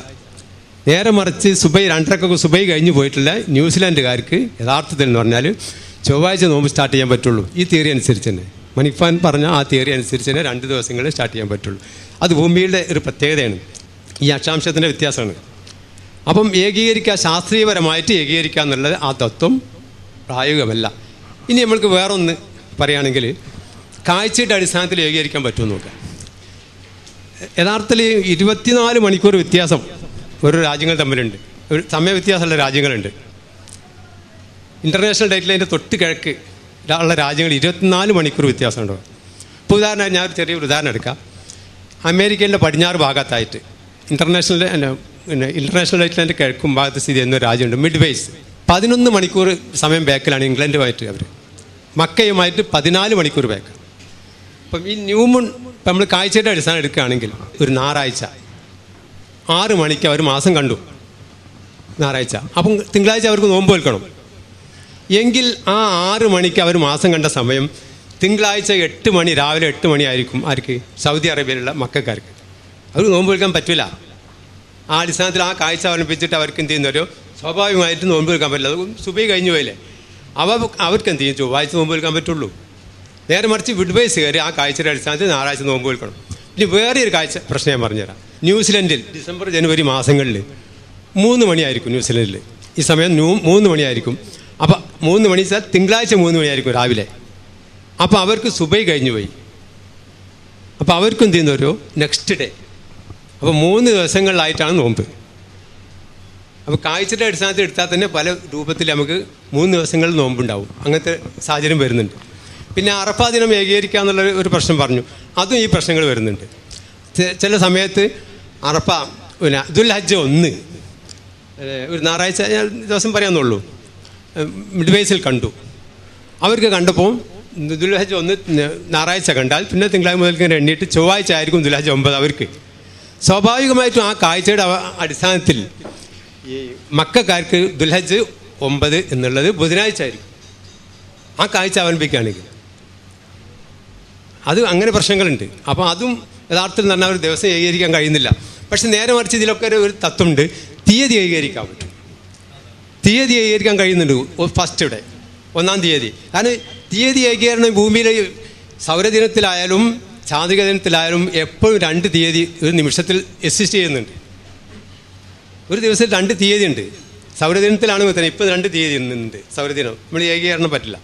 നേരെ മറിച്ച് സുബൈ 2:30 സുബൈ കഴിഞ്ഞ് പോയിട്ടുള്ള ന്യൂസിലാൻഡുകാർക്ക് യഥാർത്ഥത്തിൽ എന്ന് പറഞ്ഞാൽ ചൊവ്വാഴ്ച നോമ്പ് സ്റ്റാർട്ട് ചെയ്യാൻ പറ്റുള്ളൂ. ഈ തിയറി അനുസരിച്ച് തന്നെ മണിഫാൻ പറഞ്ഞ ആ തിയറി അനുസരിച്ച് തന്നെ 2 ദിവസങ്ങളിൽ സ്റ്റാർട്ട് ചെയ്യാൻ പറ്റുള്ളൂ. അത് ഭൂമിയുടെ ഒരു പ്രത്യേകതയാണ്, ഈ അക്ഷാംശത്തിൻ്റെ വ്യത്യാസമാണ്. അപ്പം ശാസ്ത്രീയപരമായിട്ട് ഏകീകരിക്കുക എന്നുള്ളത് ആ തത്വം പ്രായോഗികമല്ല. ഇനി നമ്മൾക്ക് വേറൊന്ന് പറയുകയാണെങ്കിൽ കാഴ്ചയുടെ അടിസ്ഥാനത്തിൽ ഏകീകരിക്കാൻ പറ്റുമെന്ന് നോക്കാം. യഥാർത്ഥത്തിൽ 24 മണിക്കൂർ വ്യത്യാസം ഓരോ രാജ്യങ്ങൾ തമ്മിലുണ്ട്, ഒരു സമയ വ്യത്യാസമുള്ള രാജ്യങ്ങളുണ്ട്. ഇൻ്റർനാഷണൽ ഡേറ്റിൽ അതിൻ്റെ തൊട്ട് കിഴക്ക് ഉള്ള രാജ്യങ്ങൾ 24 മണിക്കൂർ വ്യത്യാസമുണ്ടോ. ഇപ്പോൾ ഉദാഹരണം ഞാൻ ചെറിയൊരു ഉദാഹരണം എടുക്കാം. അമേരിക്കയിലെ പടിഞ്ഞാറ് ഭാഗത്തായിട്ട് ഇൻ്റർനാഷണൽ ഡേറ്റിൽ അതിൻ്റെ കിഴക്കും ഭാഗത്ത് സ്ഥിതി ചെയ്യുന്ന ഒരു രാജ്യമുണ്ട്, മിഡ് വേസ്. 11 മണിക്കൂർ സമയം ബാക്കിലാണ് ഇംഗ്ലണ്ടുമായിട്ട് അവർ. മക്കയുമായിട്ട് 14 മണിക്കൂർ ബാക്ക്. അപ്പം ഈ ന്യൂ മൂൺ ഇപ്പം നമ്മൾ കാഴ്ചയുടെ അടിസ്ഥാനം എടുക്കുകയാണെങ്കിൽ ഒരു ഞായറാഴ്ച 6 മണിക്ക് അവർ മാസം കണ്ടു ഞായറാഴ്ച. അപ്പം തിങ്കളാഴ്ച അവർക്ക് നോമ്പ് വെൽക്കണം എങ്കിൽ ആ 6 മണിക്ക് അവർ മാസം കണ്ട സമയം തിങ്കളാഴ്ച 8 മണി, രാവിലെ 8 മണി ആയിരിക്കും ആർക്ക്? സൗദി അറേബ്യയിലുള്ള മക്കാർക്ക്. അവർക്ക് നോമ്പ് വെൽക്കാൻ പറ്റില്ല. ആ അടിസ്ഥാനത്തിൽ ആ കാഴ്ച അവലംബിച്ചിട്ട് അവർക്ക് എന്ത് ചെയ്യുന്നവരോ സ്വാഭാവികമായിട്ട് നോമ്പ് വെൽക്കാൻ പറ്റില്ല. അത് സുബൈ കഴിഞ്ഞു പോയില്ലേ. അവർക്ക് എന്ത് ചെയ്യും? ചൊവ്വാഴ്ച നോമ്പ് വെൽക്കാൻ പറ്റുള്ളൂ. നേരെ മറിച്ച് വിഡ്വൈസ് കയറി ആ കാഴ്ചയുടെ അടിസ്ഥാനത്തിൽ ഞായറാഴ്ച നോമ്പ് വെൽക്കണം. ഇനി വേറെ ഒരു കാഴ്ച പ്രശ്നം ഞാൻ പറഞ്ഞുതരാം. ന്യൂസിലൻഡിൽ ഡിസംബർ ജനുവരി മാസങ്ങളിൽ 3 മണിയായിരിക്കും ന്യൂസിലൻഡിൽ. ഈ സമയം 3 മണിയായിരിക്കും. അപ്പോൾ 3 മണി സാർ തിങ്കളാഴ്ച 3 മണിയായിരിക്കും രാവിലെ. അപ്പോൾ അവർക്ക് സുബൈ കഴിഞ്ഞു പോയി. അപ്പോൾ അവർക്കും എന്ത് ചെയ്യുന്നവരോ നെക്സ്റ്റ് ഡേ. അപ്പോൾ 3 ദിവസങ്ങളിലായിട്ടാണ് നോമ്പ്. അപ്പോൾ കാഴ്ചയുടെ അടിസ്ഥാനത്തിൽ എടുത്താൽ തന്നെ പല രൂപത്തിൽ നമുക്ക് 3 ദിവസങ്ങളിൽ നോമ്പുണ്ടാവും. അങ്ങനത്തെ സാഹചര്യം വരുന്നുണ്ട്. പിന്നെ അറഫാ ദിനം ഏകീകരിക്കുക എന്നുള്ള ഒരു പ്രശ്നം പറഞ്ഞു. അതും ഈ പ്രശ്നങ്ങൾ വരുന്നുണ്ട്. ചില സമയത്ത് അറഫ പിന്നെ ദുൽഹജ്ജ് 1 ഒരു ഞായറാഴ്ച ദിവസം പറയാമെന്നുള്ളൂ മിഡ് വേസിൽ കണ്ടു. അവർക്ക് കണ്ടപ്പോൾ ദുൽഹജ്ജ് 1 ഞായറാഴ്ച കണ്ടാൽ പിന്നെ തിങ്കളാഴ്ച മുതൽക്ക് എണ്ണീട്ട് ചൊവ്വാഴ്ച ആയിരിക്കും ദുൽഹജ്ജ് 9 അവർക്ക്. സ്വാഭാവികമായിട്ടും ആ കാഴ്ചയുടെ അടിസ്ഥാനത്തിൽ ഈ മക്കാർക്ക് ദുൽഹജ്ജ് 9 എന്നുള്ളത് ബുധനാഴ്ച ആയിരിക്കും ആ കാഴ്ച അവലംബിക്കുകയാണെങ്കിൽ. അത് അങ്ങനെ പ്രശ്നങ്ങളുണ്ട്. അപ്പോൾ അതും യഥാർത്ഥത്തിൽ എന്ന് പറഞ്ഞാൽ ഒരു ദിവസം ഏകീകരിക്കാൻ കഴിയുന്നില്ല. പക്ഷെ നേരെ മറിച്ച് ഇതിലൊക്കെ ഒരു തത്വമുണ്ട്, തീയതി ഏകീകരിക്കാൻ പറ്റും. തീയതി ഏകീകരിക്കാൻ കഴിയുന്നുണ്ട്. ഫസ്റ്റ് 1-ാം തീയതി. കാരണം തീയതി ഏകീകരണം ഭൂമിയിലെ സൗരദിനത്തിലായാലും ചാന്ദ്രിക ദിനത്തിലായാലും എപ്പോഴും 2 തീയതി ഒരു നിമിഷത്തിൽ എക്സിസ്റ്റ് ചെയ്യുന്നുണ്ട്. ഒരു ദിവസത്തിൽ 2 തീയതി ഉണ്ട്. സൗരദിനത്തിലാണെങ്കിൽ തന്നെ ഇപ്പോൾ 2 തീയതി ഉണ്ട് സൗരദിനം. നമ്മൾ ഏകീകരണം പറ്റില്ല.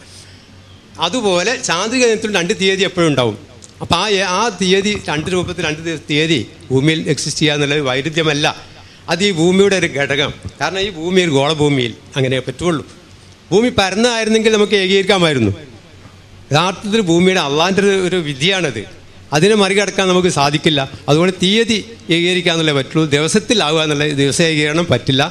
അതുപോലെ ചാന്ദ്രിക ദിനത്തിൽ 2 തീയതി എപ്പോഴും ഉണ്ടാവും. അപ്പോൾ ആ തീയതി 2 രൂപത്തിൽ 2 തീയതി ഭൂമിയിൽ എക്സിസ്റ്റ് ചെയ്യുക എന്നുള്ളത് വൈരുദ്ധ്യമല്ല. അത് ഈ ഭൂമിയുടെ ഒരു ഘടകം. കാരണം ഈ ഭൂമിയിൽ ഗോളഭൂമിയിൽ അങ്ങനെ പറ്റുള്ളൂ. ഭൂമി പരന്നായിരുന്നെങ്കിൽ നമുക്ക് ഏകീകരിക്കാമായിരുന്നു. യഥാർത്ഥത്തിൽ ഭൂമിയുടെ അള്ളാൻ്റെ ഒരു വിധിയാണത്. അതിനെ മറികടക്കാൻ നമുക്ക് സാധിക്കില്ല. അതുകൊണ്ട് തീയതി ഏകീകരിക്കുക എന്നുള്ളേ പറ്റുള്ളൂ. ദിവസത്തിലാവുക എന്നുള്ള ദിവസ ഏകീകരണം പറ്റില്ല.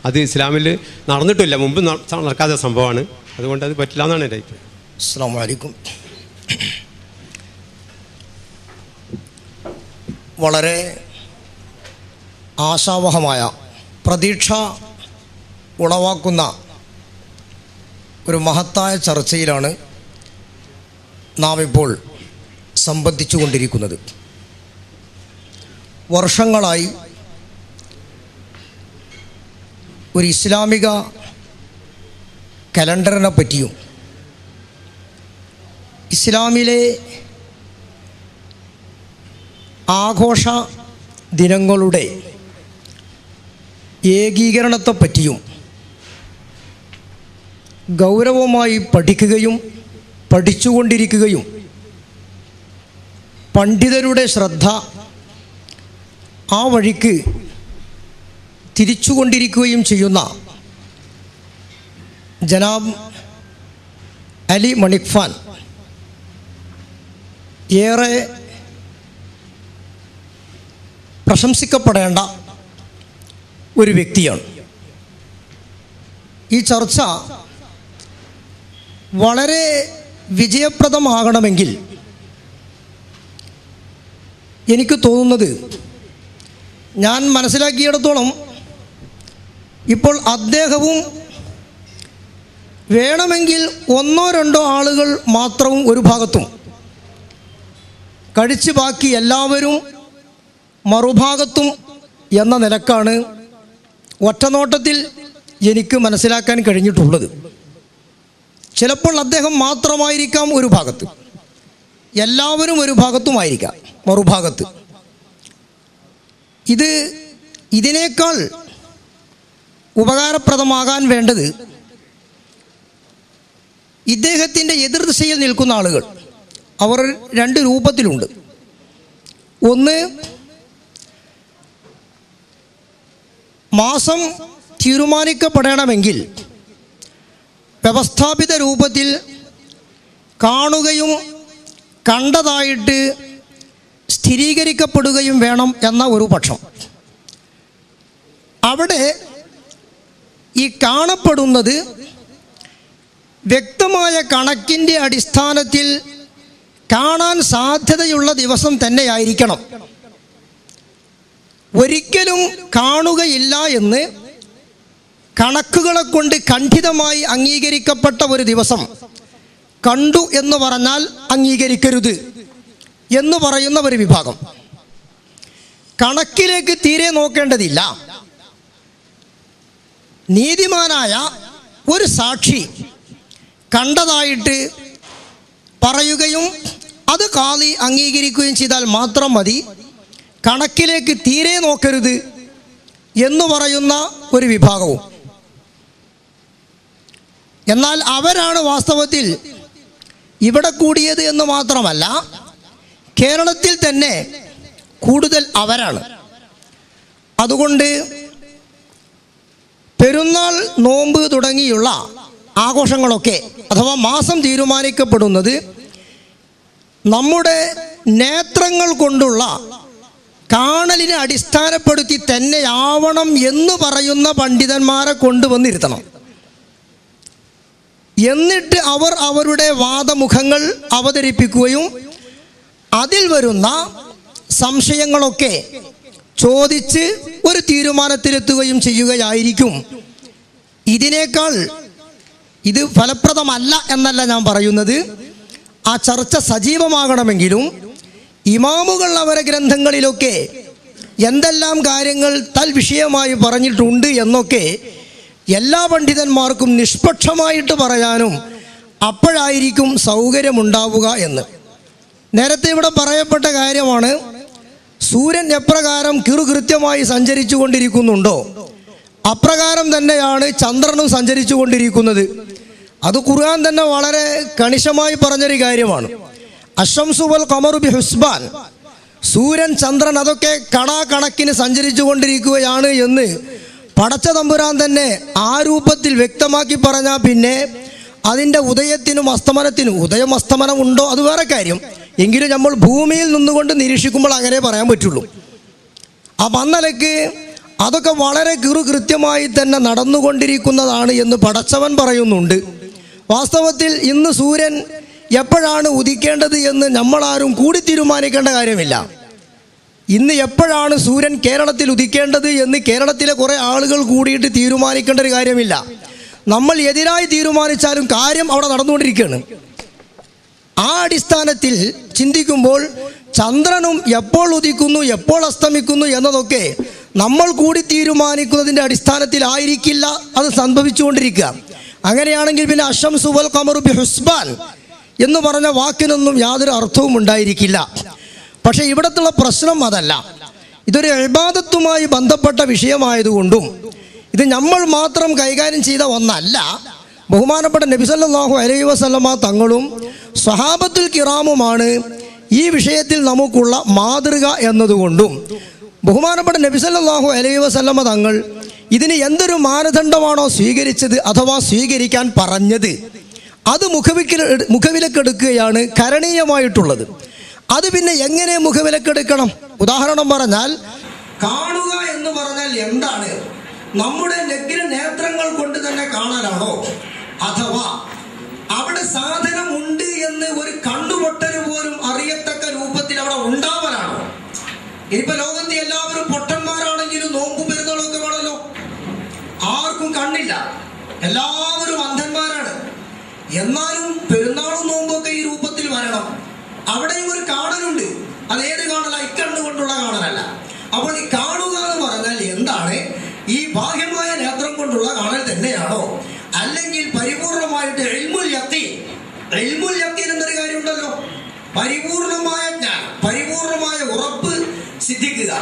അത് ഇസ്ലാമിൽ നടന്നിട്ടില്ല, മുമ്പ് നടക്കാത്ത സംഭവമാണ്. അതുകൊണ്ട് അത് പറ്റില്ല എന്നാണ് എൻ്റെ അഭിപ്രായം. അസ്സലാമു അലൈക്കും. വളരെ ആശാവഹമായ പ്രതീക്ഷ ഉളവാക്കുന്ന ഒരു മഹത്തായ ചർച്ചയിലാണ് നാം ഇപ്പോൾ സംബന്ധിച്ചു കൊണ്ടിരിക്കുന്നത്. വർഷങ്ങളായി ഒരു ഇസ്ലാമിക കലണ്ടറിനെ പറ്റിയും ഇസ്ലാമിലെ ആഘോഷ ദിനങ്ങളുടെ ഏകീകരണത്തെപ്പറ്റിയും ഗൗരവമായി പഠിക്കുകയും പഠിച്ചുകൊണ്ടിരിക്കുകയും പണ്ഡിതരുടെ ശ്രദ്ധ ആ വഴിക്ക് തിരിച്ചുകൊണ്ടിരിക്കുകയും ചെയ്യുന്ന ജനാബ് അലി മണിക്ഫാൻ ഏറെ പ്രശംസിക്കപ്പെടേണ്ട ഒരു വ്യക്തിയാണ്. ഈ ചർച്ച വളരെ വിജയപ്രദമാകണമെങ്കിൽ എനിക്ക് തോന്നുന്നത്, ഞാൻ മനസ്സിലാക്കിയിടത്തോളം ഇപ്പോൾ അദ്ദേഹവും വേണമെങ്കിൽ ഒന്നോ രണ്ടോ ആളുകൾ മാത്രവും ഒരു ഭാഗത്തും കഴിച്ച് ബാക്കി എല്ലാവരും മറുഭാഗത്തും എന്ന നിലക്കാണ് ഒറ്റനോട്ടത്തിൽ എനിക്ക് മനസ്സിലാക്കാൻ കഴിഞ്ഞിട്ടുള്ളത്. ചിലപ്പോൾ അദ്ദേഹം മാത്രമായിരിക്കാം ഒരു ഭാഗത്ത്, എല്ലാവരും ഒരു ഭാഗത്തുമായിരിക്കാം മറുഭാഗത്ത്. ഇതിനേക്കാൾ ഉപകാരപ്രദമാകാൻ വേണ്ടത് ഇദ്ദേഹത്തിൻ്റെ എതിർദിശയിൽ നിൽക്കുന്ന ആളുകൾ, അവർ രണ്ട് രൂപത്തിലുണ്ട്. ഒന്ന്, മാസം തീരുമാനിക്കപ്പെടണമെങ്കിൽ വ്യവസ്ഥാപിത രൂപത്തിൽ കാണുകയും കണ്ടതായിട്ട് സ്ഥിരീകരിക്കപ്പെടുകയും വേണം എന്ന ഒരു പക്ഷം. അവിടെ ഈ കാണപ്പെടുന്നത് വ്യക്തമായ കണക്കിൻ്റെ അടിസ്ഥാനത്തിൽ കാണാൻ സാധ്യതയുള്ള ദിവസം തന്നെയായിരിക്കണം. ഒരിക്കലും കാണുകയില്ല എന്ന് കണക്കുകളെ കൊണ്ട് ഖണ്ഡിതമായി അംഗീകരിക്കപ്പെട്ട ഒരു ദിവസം കണ്ടു എന്ന് പറഞ്ഞാൽ അംഗീകരിക്കരുത് എന്ന് പറയുന്ന ഒരു വിഭാഗം. കണക്കിലേക്ക് തീരെ നോക്കേണ്ടതില്ല. നീതിമാനായ ഒരു സാക്ഷി കണ്ടതായിട്ട് പറയുകയും അത് ഖാദി അംഗീകരിക്കുകയും ചെയ്താൽ മാത്രം മതി, കണക്കിലേക്ക് തീരെ നോക്കരുത് എന്ന് പറയുന്ന ഒരു വിഭാഗവും. എന്നാൽ അവരാണ് വാസ്തവത്തിൽ ഇവിടെ കൂടിയത് എന്ന് മാത്രമല്ല, കേരളത്തിൽ തന്നെ കൂടുതൽ അവരാണ്. അതുകൊണ്ട് പെരുന്നാൾ, നോമ്പ് തുടങ്ങിയുള്ള ആഘോഷങ്ങളൊക്കെ അഥവാ മാസം തീരുമാനിക്കപ്പെടുന്നത് നമ്മുടെ നേത്രങ്ങൾ കൊണ്ടുള്ള കാണലിനെ അടിസ്ഥാനപ്പെടുത്തി തന്നെയാവണം എന്ന് പറയുന്ന പണ്ഡിതന്മാരെ കൊണ്ടുവന്നിരുത്തണം. എന്നിട്ട് അവർ അവരുടെ വാദമുഖങ്ങൾ അവതരിപ്പിക്കുകയും അതിൽ വരുന്ന സംശയങ്ങളൊക്കെ ചോദിച്ച് ഒരു തീരുമാനത്തിലെത്തുകയും ചെയ്യുകയായിരിക്കും. ഇതിനേക്കാൾ ഇത് ഫലപ്രദമല്ല എന്നല്ല ഞാൻ പറയുന്നത്. ആ ചർച്ച സജീവമാകണമെങ്കിലും ഇമാമുകൾ അവരെ ഗ്രന്ഥങ്ങളിലൊക്കെ എന്തെല്ലാം കാര്യങ്ങൾ തൽവിഷയമായി പറഞ്ഞിട്ടുണ്ട് എന്നൊക്കെ എല്ലാ പണ്ഡിതന്മാർക്കും നിഷ്പക്ഷമായിട്ട് പറയാനും അപ്പോഴായിരിക്കും സൗകര്യമുണ്ടാവുക എന്ന്. നേരത്തെ ഇവിടെ പറയപ്പെട്ട കാര്യമാണ്, സൂര്യൻ എപ്രകാരം കൃത്യമായി സഞ്ചരിച്ചു കൊണ്ടിരിക്കുന്നുണ്ടോ അപ്രകാരം തന്നെയാണ് ചന്ദ്രനും സഞ്ചരിച്ചു കൊണ്ടിരിക്കുന്നത്. അത് ഖുർആൻ തന്നെ വളരെ കണിശമായി പറഞ്ഞൊരു കാര്യമാണ്. അശംസു വൽ ഖമറു ബി ഹുസ്ബാൻ, സൂര്യൻ ചന്ദ്രൻ അതൊക്കെ കണക്കിന് സഞ്ചരിച്ചു കൊണ്ടിരിക്കുകയാണ് എന്ന് പടച്ച തമ്പുരാൻ തന്നെ ആ രൂപത്തിൽ വ്യക്തമാക്കി പറഞ്ഞാൽ പിന്നെ അതിൻ്റെ ഉദയത്തിനും അസ്തമനത്തിനും, ഉദയം അസ്തമനം ഉണ്ടോ അത് വേറെ കാര്യം, എങ്കിലും നമ്മൾ ഭൂമിയിൽ നിന്നുകൊണ്ട് നിരീക്ഷിക്കുമ്പോൾ അങ്ങനെ പറയാൻ പറ്റുള്ളൂ. അപ്പം അന്നലക്ക് അതൊക്കെ വളരെ കൃത്യമായി തന്നെ നടന്നുകൊണ്ടിരിക്കുന്നതാണ് എന്ന് പടച്ചവൻ പറയുന്നുണ്ട്. വാസ്തവത്തിൽ ഇന്ന് സൂര്യൻ എപ്പോഴാണ് ഉദിക്കേണ്ടത് എന്ന് നമ്മളാരും കൂടി തീരുമാനിക്കേണ്ട കാര്യമില്ല. ഇന്ന് എപ്പോഴാണ് സൂര്യൻ കേരളത്തിൽ ഉദിക്കേണ്ടത് എന്ന് കേരളത്തിലെ കുറേ ആളുകൾ കൂടിയിട്ട് തീരുമാനിക്കേണ്ട ഒരു കാര്യമില്ല. നമ്മൾ എതിരായി തീരുമാനിച്ചാലും കാര്യം അവിടെ നടന്നുകൊണ്ടിരിക്കുകയാണ്. ആ അടിസ്ഥാനത്തിൽ ചിന്തിക്കുമ്പോൾ ചന്ദ്രനും എപ്പോൾ ഉദിക്കുന്നു എപ്പോൾ അസ്തമിക്കുന്നു എന്നതൊക്കെ നമ്മൾ കൂടി തീരുമാനിക്കുന്നതിൻ്റെ അടിസ്ഥാനത്തിലായിരിക്കില്ല അത് സംഭവിച്ചുകൊണ്ടിരിക്കുക. അങ്ങനെയാണെങ്കിൽ പിന്നെ അശംസു വൽ ഖമറു ബി ഹുസ്ബാൻ എന്ന് പറഞ്ഞ വാക്കിനൊന്നും യാതൊരു അർത്ഥവും ഉണ്ടായിരിക്കില്ല. പക്ഷേ ഇവിടത്തുള്ള പ്രശ്നം അതല്ല. ഇതൊരു ഇബാദത്തുമായി ബന്ധപ്പെട്ട വിഷയമായതുകൊണ്ടും ഇത് നമ്മൾ മാത്രം കൈകാര്യം ചെയ്ത ഒന്നല്ല. ബഹുമാനപ്പെട്ട നബി സല്ലല്ലാഹു അലൈഹി വസല്ലമ തങ്ങളും സ്വഹാബത്തുൽ കിറാമുമാണ് ഈ വിഷയത്തിൽ നമുക്കുള്ള മാതൃക എന്നതുകൊണ്ടും ബഹുമാനപ്പെട്ട നബി സല്ലല്ലാഹു അലൈഹി വസല്ലമ തങ്ങൾ ഇതിന് എന്തൊരു മാനദണ്ഡമാണോ സ്വീകരിച്ചത് അഥവാ സ്വീകരിക്കാൻ പറഞ്ഞത് അത് മുഖവിലക്കെടുക്കുകയാണ് കരണീയമായിട്ടുള്ളത്. അത് പിന്നെ എങ്ങനെ മുഖവിലക്കെടുക്കണം? ഉദാഹരണം പറഞ്ഞാൽ, കാണുക എന്ന് പറഞ്ഞാൽ എന്താണ്? നമ്മുടെ നേത്രങ്ങൾ കൊണ്ട് തന്നെ കാണലാണോ? അഥവാ അവിടെ സാധനം ഉണ്ട് എന്ന് ഒരു കണ്ണുപൊട്ടന് പോലും അറിയത്തക്ക രൂപത്തിൽ അവിടെ ഉണ്ടാവലാണോ? ഇനിയിപ്പോ ലോകത്തെ എല്ലാവരും പൊട്ടന്മാരാണെങ്കിലും നോമ്പും പെരുന്നാളൊക്കെ വേണമല്ലോ. ആർക്കും കണ്ണില്ല, എല്ലാവരും അന്ധന്മാരാണ്. എന്നാലും പെരുന്നാളും നോമ്പൊക്കെ ഈ രൂപത്തിൽ വരണം. അവിടെയും ഒരു കാണലുണ്ട്. അതേത് കാണല? ഇക്കണ്ണുകൊണ്ടുള്ള കാണലല്ല. അപ്പോൾ ഈ കാണുക എന്ന് പറഞ്ഞാൽ എന്താണ്? ഈ ബാഹ്യമായ നേത്രം കൊണ്ടുള്ള കാണൽ തന്നെയാണോ? അല്ലെങ്കിൽ പരിപൂർണമായിട്ട് ഇൽമുൽ യഖീൻ എന്നൊരു കാര്യമുണ്ടല്ലോ. പരിപൂർണമായ ജ്ഞാനം, പരിപൂർണമായ ഉറപ്പ് സിദ്ധിക്കുക.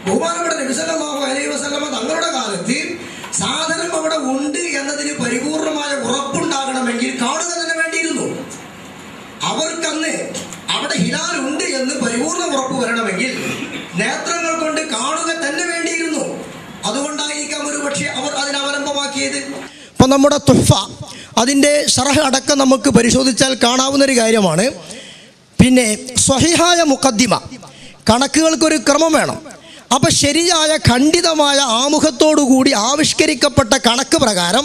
ബഹുമാനപ്പെട്ട നബി സല്ലല്ലാഹു അലൈഹി വസല്ലമ തങ്ങളുടെ കാലത്ത് സാധനം അവിടെ ഉണ്ട് എന്നതിന് പരിപൂർണമായ ഉറപ്പുണ്ടാകണമെങ്കിൽ കാണുക തന്നെ വേണ്ടിയിരുന്നു. അവർക്കന്ന് അവിടെ ഹിലാൽ ഉണ്ട് എന്ന് പരിപൂർണ ഉറപ്പ് വരണമെങ്കിൽ നേത്രങ്ങൾ കൊണ്ട് കാണുക തന്നെ വേണ്ടിയിരുന്നു. അതുകൊണ്ടായിരിക്കാം ഒരു പക്ഷേ അവർ അതിനവലംബമാക്കിയത്. ഇപ്പൊ നമ്മുടെ തുഹ്ഫ അതിൻ്റെ ശറഹ് അടക്കം നമുക്ക് പരിശോധിച്ചാൽ കാണാവുന്നൊരു കാര്യമാണ്. പിന്നെ സ്വഹിഹായ മുഖദ്ദിമ, കണക്കുകൾക്കൊരു ക്രമം വേണം. അപ്പം ശരിയായ ഖണ്ഡിതമായ ആമുഖത്തോടുകൂടി ആവിഷ്കരിക്കപ്പെട്ട കണക്ക് പ്രകാരം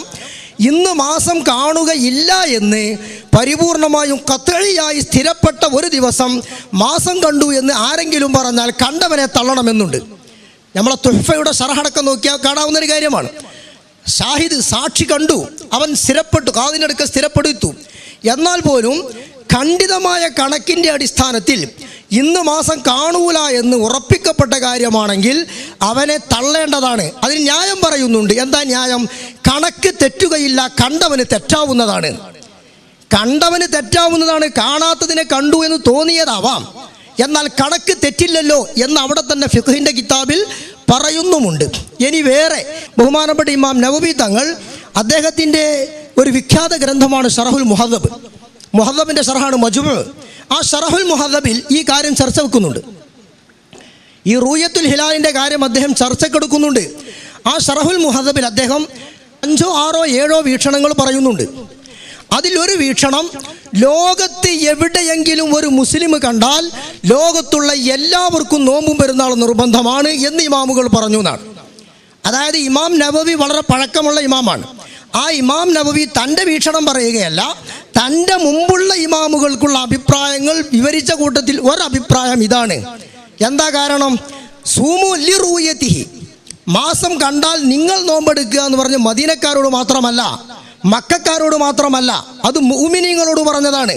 ഇന്ന് മാസം കാണുകയില്ല എന്ന് പരിപൂർണമായും ഖത്ഈയായി സ്ഥിരപ്പെട്ട ഒരു ദിവസം മാസം കണ്ടു എന്ന് ആരെങ്കിലും പറഞ്ഞാൽ കണ്ടവനെ തള്ളണമെന്നുണ്ട്. നമ്മളെ തുഹ്ഫയുടെ ശറഹടക്കം നോക്കിയാൽ കാണാവുന്നൊരു കാര്യമാണ്. ഷാഹിദ് സാക്ഷി കണ്ടു, അവൻ സ്ഥിരപ്പെട്ടു, കാതിനടുക്ക സ്ഥിരപ്പെടുത്തു. എന്നാൽ പോലും ഖണ്ഡിതമായ കണക്കിൻ്റെ അടിസ്ഥാനത്തിൽ ഇന്ന് മാസം കാണൂല എന്ന് ഉറപ്പിക്കപ്പെട്ട കാര്യമാണെങ്കിൽ അവനെ തള്ളേണ്ടതാണ്. അതിന് ന്യായം പറയുന്നുണ്ട്. എന്താ ന്യായം? കണക്ക് തെറ്റുകയില്ല, കണ്ടവന് തെറ്റാവുന്നതാണ്. കണ്ടവന് തെറ്റാവുന്നതാണ്. കാണാത്തതിനെ കണ്ടു എന്ന് തോന്നിയതാവാം, എന്നാൽ കണക്ക് തെറ്റില്ലല്ലോ എന്ന് അവിടെ തന്നെ ഫിഖ്ഹിൻ്റെ കിതാബിൽ പറയുന്നുമുണ്ട്. ഇനി വേറെ ബഹുമാനപ്പെട്ട ഇമാം നവവി തങ്ങൾ അദ്ദേഹത്തിൻ്റെ ഒരു വിഖ്യാത ഗ്രന്ഥമാണ് ശറഹുൽ മുഹദ്ദബ്. മുഹദ്ദബിൻ്റെ ശറഹാണ് മജ്മു. ആ ശറഹുൽ മുഹദ്ദബിൽ ഈ കാര്യം ചർച്ച വെക്കുന്നുണ്ട്. ഈ റൂയത്തുൽ ഹിലാലിൻ്റെ കാര്യം അദ്ദേഹം ചർച്ചക്കെടുക്കുന്നുണ്ട്. ആ ശറഹുൽ മുഹദ്ദബിൽ അദ്ദേഹം 5, 6, 7 വീക്ഷണങ്ങൾ പറയുന്നുണ്ട്. അതിലൊരു വീക്ഷണം, ലോകത്ത് എവിടെയെങ്കിലും ഒരു മുസ്ലിം കണ്ടാൽ ലോകത്തുള്ള എല്ലാവർക്കും നോമ്പും പെരുന്നാളും നിർബന്ധമാണ് എന്ന് ഇമാമുകൾ പറഞ്ഞു എന്നാണ്. അതായത് ഇമാം നവവി വളരെ പഴക്കമുള്ള ഇമാമാണ്. ആ ഇമാം നവവി തൻ്റെ വീക്ഷണം പറയുകയല്ല, തൻ്റെ മുമ്പുള്ള ഇമാമുകൾക്കുള്ള അഭിപ്രായങ്ങൾ വിവരിച്ച കൂട്ടത്തിൽ ഒരഭിപ്രായം ഇതാണ്. എന്താ കാരണം? സൂമു ലിറൂയതിഹി, മാസം കണ്ടാൽ നിങ്ങൾ നോമ്പെടുക്കുക എന്ന് പറഞ്ഞ് മദീനക്കാരോട് മാത്രമല്ല, മക്കക്കാരോട് മാത്രമല്ല, അത് മുഅ്മിനീങ്ങളോട് പറഞ്ഞതാണ്.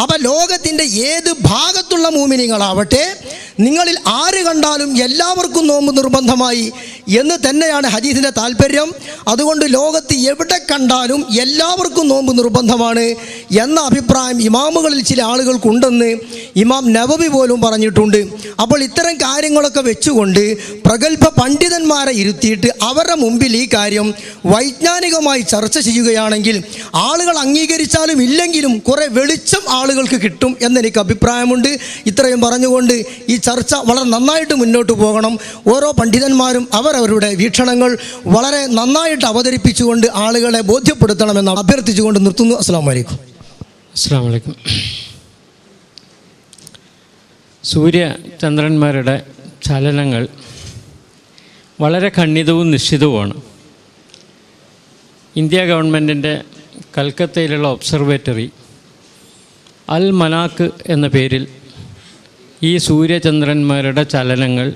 അപ്പം ലോകത്തിൻ്റെ ഏത് ഭാഗത്തുള്ള മുഅ്മിനീങ്ങളാവട്ടെ, നിങ്ങളിൽ ആര് കണ്ടാലും എല്ലാവർക്കും നോമ്പ് നിർബന്ധമായി എന്ന് തന്നെയാണ് ഹദീസിൻ്റെ താല്പര്യം. അതുകൊണ്ട് ലോകത്ത് എവിടെ കണ്ടാലും എല്ലാവർക്കും നോമ്പ് നിർബന്ധമാണ് എന്ന അഭിപ്രായം ഇമാമുകളിൽ ചില ആളുകൾക്കുണ്ടെന്ന് ഇമാം നവവി പോലും പറഞ്ഞിട്ടുണ്ട്. അപ്പോൾ ഇത്തരം കാര്യങ്ങളൊക്കെ വെച്ചുകൊണ്ട് പ്രഗത്ഭ പണ്ഡിതന്മാരെ ഇരുത്തിയിട്ട് അവരുടെ മുമ്പിൽ ഈ കാര്യം വൈജ്ഞാനികമായി ചർച്ച ചെയ്യുകയാണെങ്കിൽ ആളുകൾ അംഗീകരിച്ചാലും ഇല്ലെങ്കിലും കുറേ വെളിച്ചം ആളുകൾക്ക് കിട്ടും എന്നെനിക്ക് അഭിപ്രായമുണ്ട്. ഇത്രയും പറഞ്ഞുകൊണ്ട് ഈ ചർച്ച വളരെ നന്നായിട്ട് മുന്നോട്ട് പോകണം. ഓരോ പണ്ഡിതന്മാരും അവരവരുടെ വീക്ഷണങ്ങൾ വളരെ നന്നായിട്ട് അവതരിപ്പിച്ചുകൊണ്ട് ആളുകളെ ബോധ്യപ്പെടുത്തണമെന്ന് അഭ്യർത്ഥിച്ചുകൊണ്ട് നിർത്തുന്നു. അസ്സലാമു അലൈക്കും. അസ്സലാമു അലൈക്കും. സൂര്യചന്ദ്രന്മാരുടെ ചലനങ്ങൾ വളരെ ഖണ്ഡിതവും നിശ്ചിതവുമാണ്. ഇന്ത്യ ഗവൺമെൻറ്റിൻ്റെ കൽക്കത്തയിലുള്ള ഒബ്സർവേറ്ററി അൽ മനാക്ക് എന്ന പേരിൽ ഈ സൂര്യചന്ദ്രന്മാരുടെ ചലനങ്ങൾ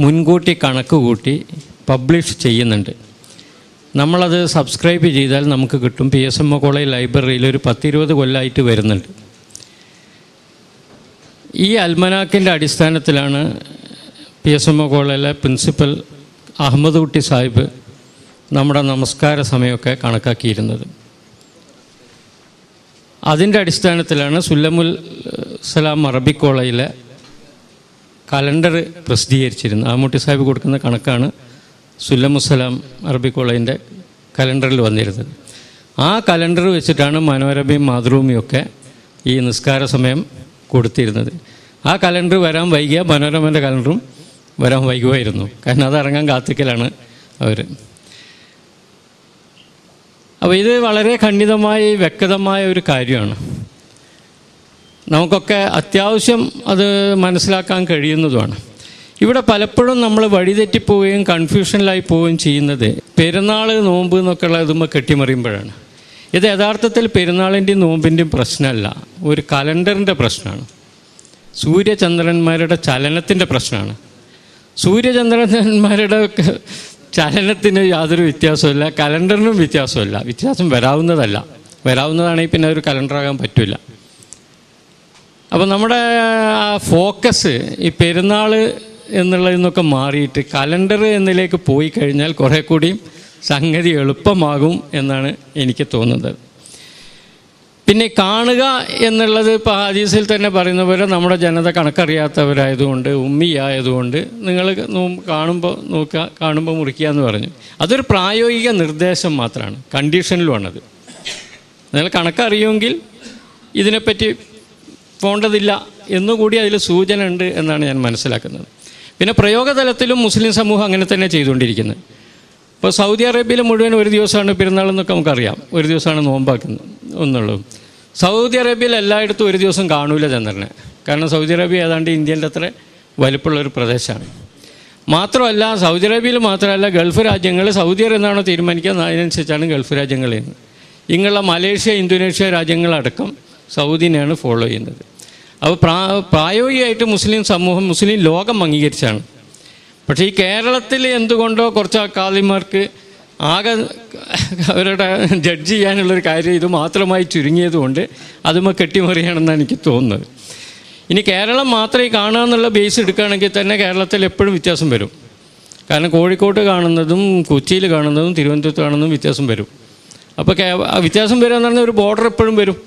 മുൻകൂട്ടി കണക്ക് കൂട്ടി പബ്ലിഷ് ചെയ്യുന്നുണ്ട്. നമ്മളത് സബ്സ്ക്രൈബ് ചെയ്താൽ നമുക്ക് കിട്ടും. PSMO കോളേജ് ലൈബ്രറിയിൽ ഒരു 10-20 കൊല്ലമായിട്ട് വരുന്നുണ്ട്. ഈ അൽമനാക്കിൻ്റെ അടിസ്ഥാനത്തിലാണ് PSMO കോളേജിലെ പ്രിൻസിപ്പൽ അഹമ്മദ് കുട്ടി സാഹിബ് നമ്മുടെ നമസ്കാര സമയമൊക്കെ കണക്കാക്കിയിരുന്നത്. അതിൻ്റെ അടിസ്ഥാനത്തിലാണ് സുല്ലമുൽ സലാം അറബിക് കോളേജിലെ കലണ്ടർ പ്രസിദ്ധീകരിച്ചിരുന്നത്. അഹമ്മദ് സാഹിബ് കൊടുക്കുന്ന കണക്കാണ് സുല്ലമുസ്സലാം അറബിക് കോളേജിൻ്റെ കലണ്ടറിൽ വന്നിരുന്നത്. ആ കലണ്ടർ വെച്ചിട്ടാണ് മനോരമയും മാതൃഭൂമിയൊക്കെ ഈ നിസ്കാര സമയം കൊടുത്തിരുന്നത്. ആ കലണ്ടർ വരാൻ വൈകിയ മനോരമൻ്റെ കലണ്ടറും വരാൻ വൈകുമായിരുന്നു. കാരണം അത് ഇറങ്ങാൻ കാത്തിക്കലാണ് അവർ. അപ്പോൾ ഇത് വളരെ ഖണ്ഡിതമായി വ്യക്തമായ ഒരു കാര്യമാണ്. നമുക്കൊക്കെ അത്യാവശ്യം അത് മനസ്സിലാക്കാൻ കഴിയുന്നതുമാണ്. ഇവിടെ പലപ്പോഴും നമ്മൾ വഴിതെറ്റിപ്പോവുകയും കൺഫ്യൂഷനിലായി പോവുകയും ചെയ്യുന്നത് പെരുന്നാൾ, നോമ്പ് എന്നൊക്കെയുള്ള ഇതുമ്പോൾ കെട്ടിമറിയുമ്പോഴാണ്. ഇത് യഥാർത്ഥത്തിൽ പെരുന്നാളിൻ്റെയും നോമ്പിൻ്റെയും പ്രശ്നമല്ല, ഒരു കലണ്ടറിൻ്റെ പ്രശ്നമാണ്. സൂര്യചന്ദ്രന്മാരുടെ ചലനത്തിൻ്റെ പ്രശ്നമാണ്. സൂര്യചന്ദ്രന്മാരുടെ ചലനത്തിന് യാതൊരു വ്യത്യാസമില്ല, കലണ്ടറിനും വ്യത്യാസമില്ല. വ്യത്യാസം വരാവുന്നതാണെങ്കിൽ പിന്നെ ഒരു കലണ്ടറാകാൻ പറ്റില്ല. അപ്പോൾ നമ്മുടെ ആ ഫോക്കസ് ഈ പെരുന്നാൾ എന്നുള്ളതിൽ നിന്നൊക്കെ മാറിയിട്ട് കലണ്ടർ എന്നതിലേക്ക് പോയി കഴിഞ്ഞാൽ കുറേ കൂടിയും സംഗതി എളുപ്പമാകും എന്നാണ് എനിക്ക് തോന്നുന്നത്. പിന്നെ കാണുക എന്നുള്ളത് ഇപ്പോൾ ഹദീസിൽ തന്നെ പറയുന്ന പോലെ നമ്മുടെ ജനത കണക്കറിയാത്തവരായതുകൊണ്ട്, ഉമ്മിയായതുകൊണ്ട് നിങ്ങൾ കാണുമ്പോൾ മുറിക്കുക എന്ന് പറഞ്ഞു. അതൊരു പ്രായോഗിക നിർദ്ദേശം മാത്രമാണ്, കണ്ടീഷനിലുമാണത്. നിങ്ങൾ കണക്കറിയുമെങ്കിൽ ഇതിനെപ്പറ്റി പോകേണ്ടതില്ല എന്നുകൂടി അതിൽ സൂചന ഉണ്ട് എന്നാണ് ഞാൻ മനസ്സിലാക്കുന്നത്. പിന്നെ പ്രയോഗതലത്തിലും മുസ്ലിം സമൂഹം അങ്ങനെ തന്നെ ചെയ്തുകൊണ്ടിരിക്കുന്നത്. ഇപ്പോൾ സൗദി അറേബ്യയിൽ മുഴുവൻ ഒരു ദിവസമാണ് പെരുന്നാളെന്നൊക്കെ നമുക്കറിയാം, ഒരു ദിവസമാണ് നോമ്പാക്കുന്നത് എന്നുള്ളൂ. സൗദി അറേബ്യയിൽ എല്ലായിടത്തും ഒരു ദിവസം കാണൂല ചന്ദ്രനെ. കാരണം സൗദി അറേബ്യ ഏതാണ്ട് ഇന്ത്യൻ്റെ അത്ര വലിപ്പമുള്ളൊരു പ്രദേശമാണ്. മാത്രമല്ല സൗദി അറേബ്യയിൽ മാത്രമല്ല, ഗൾഫ് രാജ്യങ്ങൾ സൗദി എന്നാണോ തീരുമാനിക്കുക അതിനനുസരിച്ചാണ് ഗൾഫ് രാജ്യങ്ങൾ ചെയ്യുന്നത്. ഇങ്ങനെയുള്ള മലേഷ്യ, ഇന്തോനേഷ്യ രാജ്യങ്ങളടക്കം സൗദിനെയാണ് ഫോളോ ചെയ്യുന്നത്. അപ്പോൾ പ്രായോഗികമായിട്ട് മുസ്ലിം സമൂഹം, മുസ്ലിം ലോകം അംഗീകരിച്ചാണ്. പക്ഷേ ഈ കേരളത്തിൽ എന്തുകൊണ്ടോ കുറച്ച് അക്കാദിമാർക്ക് ആകെ അവരുടെ ജഡ്ജ് ചെയ്യാനുള്ളൊരു കാര്യം ഇത് മാത്രമായി ചുരുങ്ങിയതുകൊണ്ട് അതുമ്പോൾ കെട്ടിമറിയാണെന്നാണ് എനിക്ക് തോന്നുന്നത്. ഇനി കേരളം മാത്രമേ കാണുക എന്നുള്ള ബേസ് എടുക്കുകയാണെങ്കിൽ തന്നെ കേരളത്തിൽ എപ്പോഴും വ്യത്യാസം വരും. കാരണം കോഴിക്കോട്ട് കാണുന്നതും കൊച്ചിയിൽ കാണുന്നതും തിരുവനന്തപുരത്ത് കാണുന്നതും വ്യത്യാസം വരും. അപ്പോൾ വ്യത്യാസം വരിക എന്ന് പറഞ്ഞാൽ ഒരു ബോർഡർ എപ്പോഴും വരും.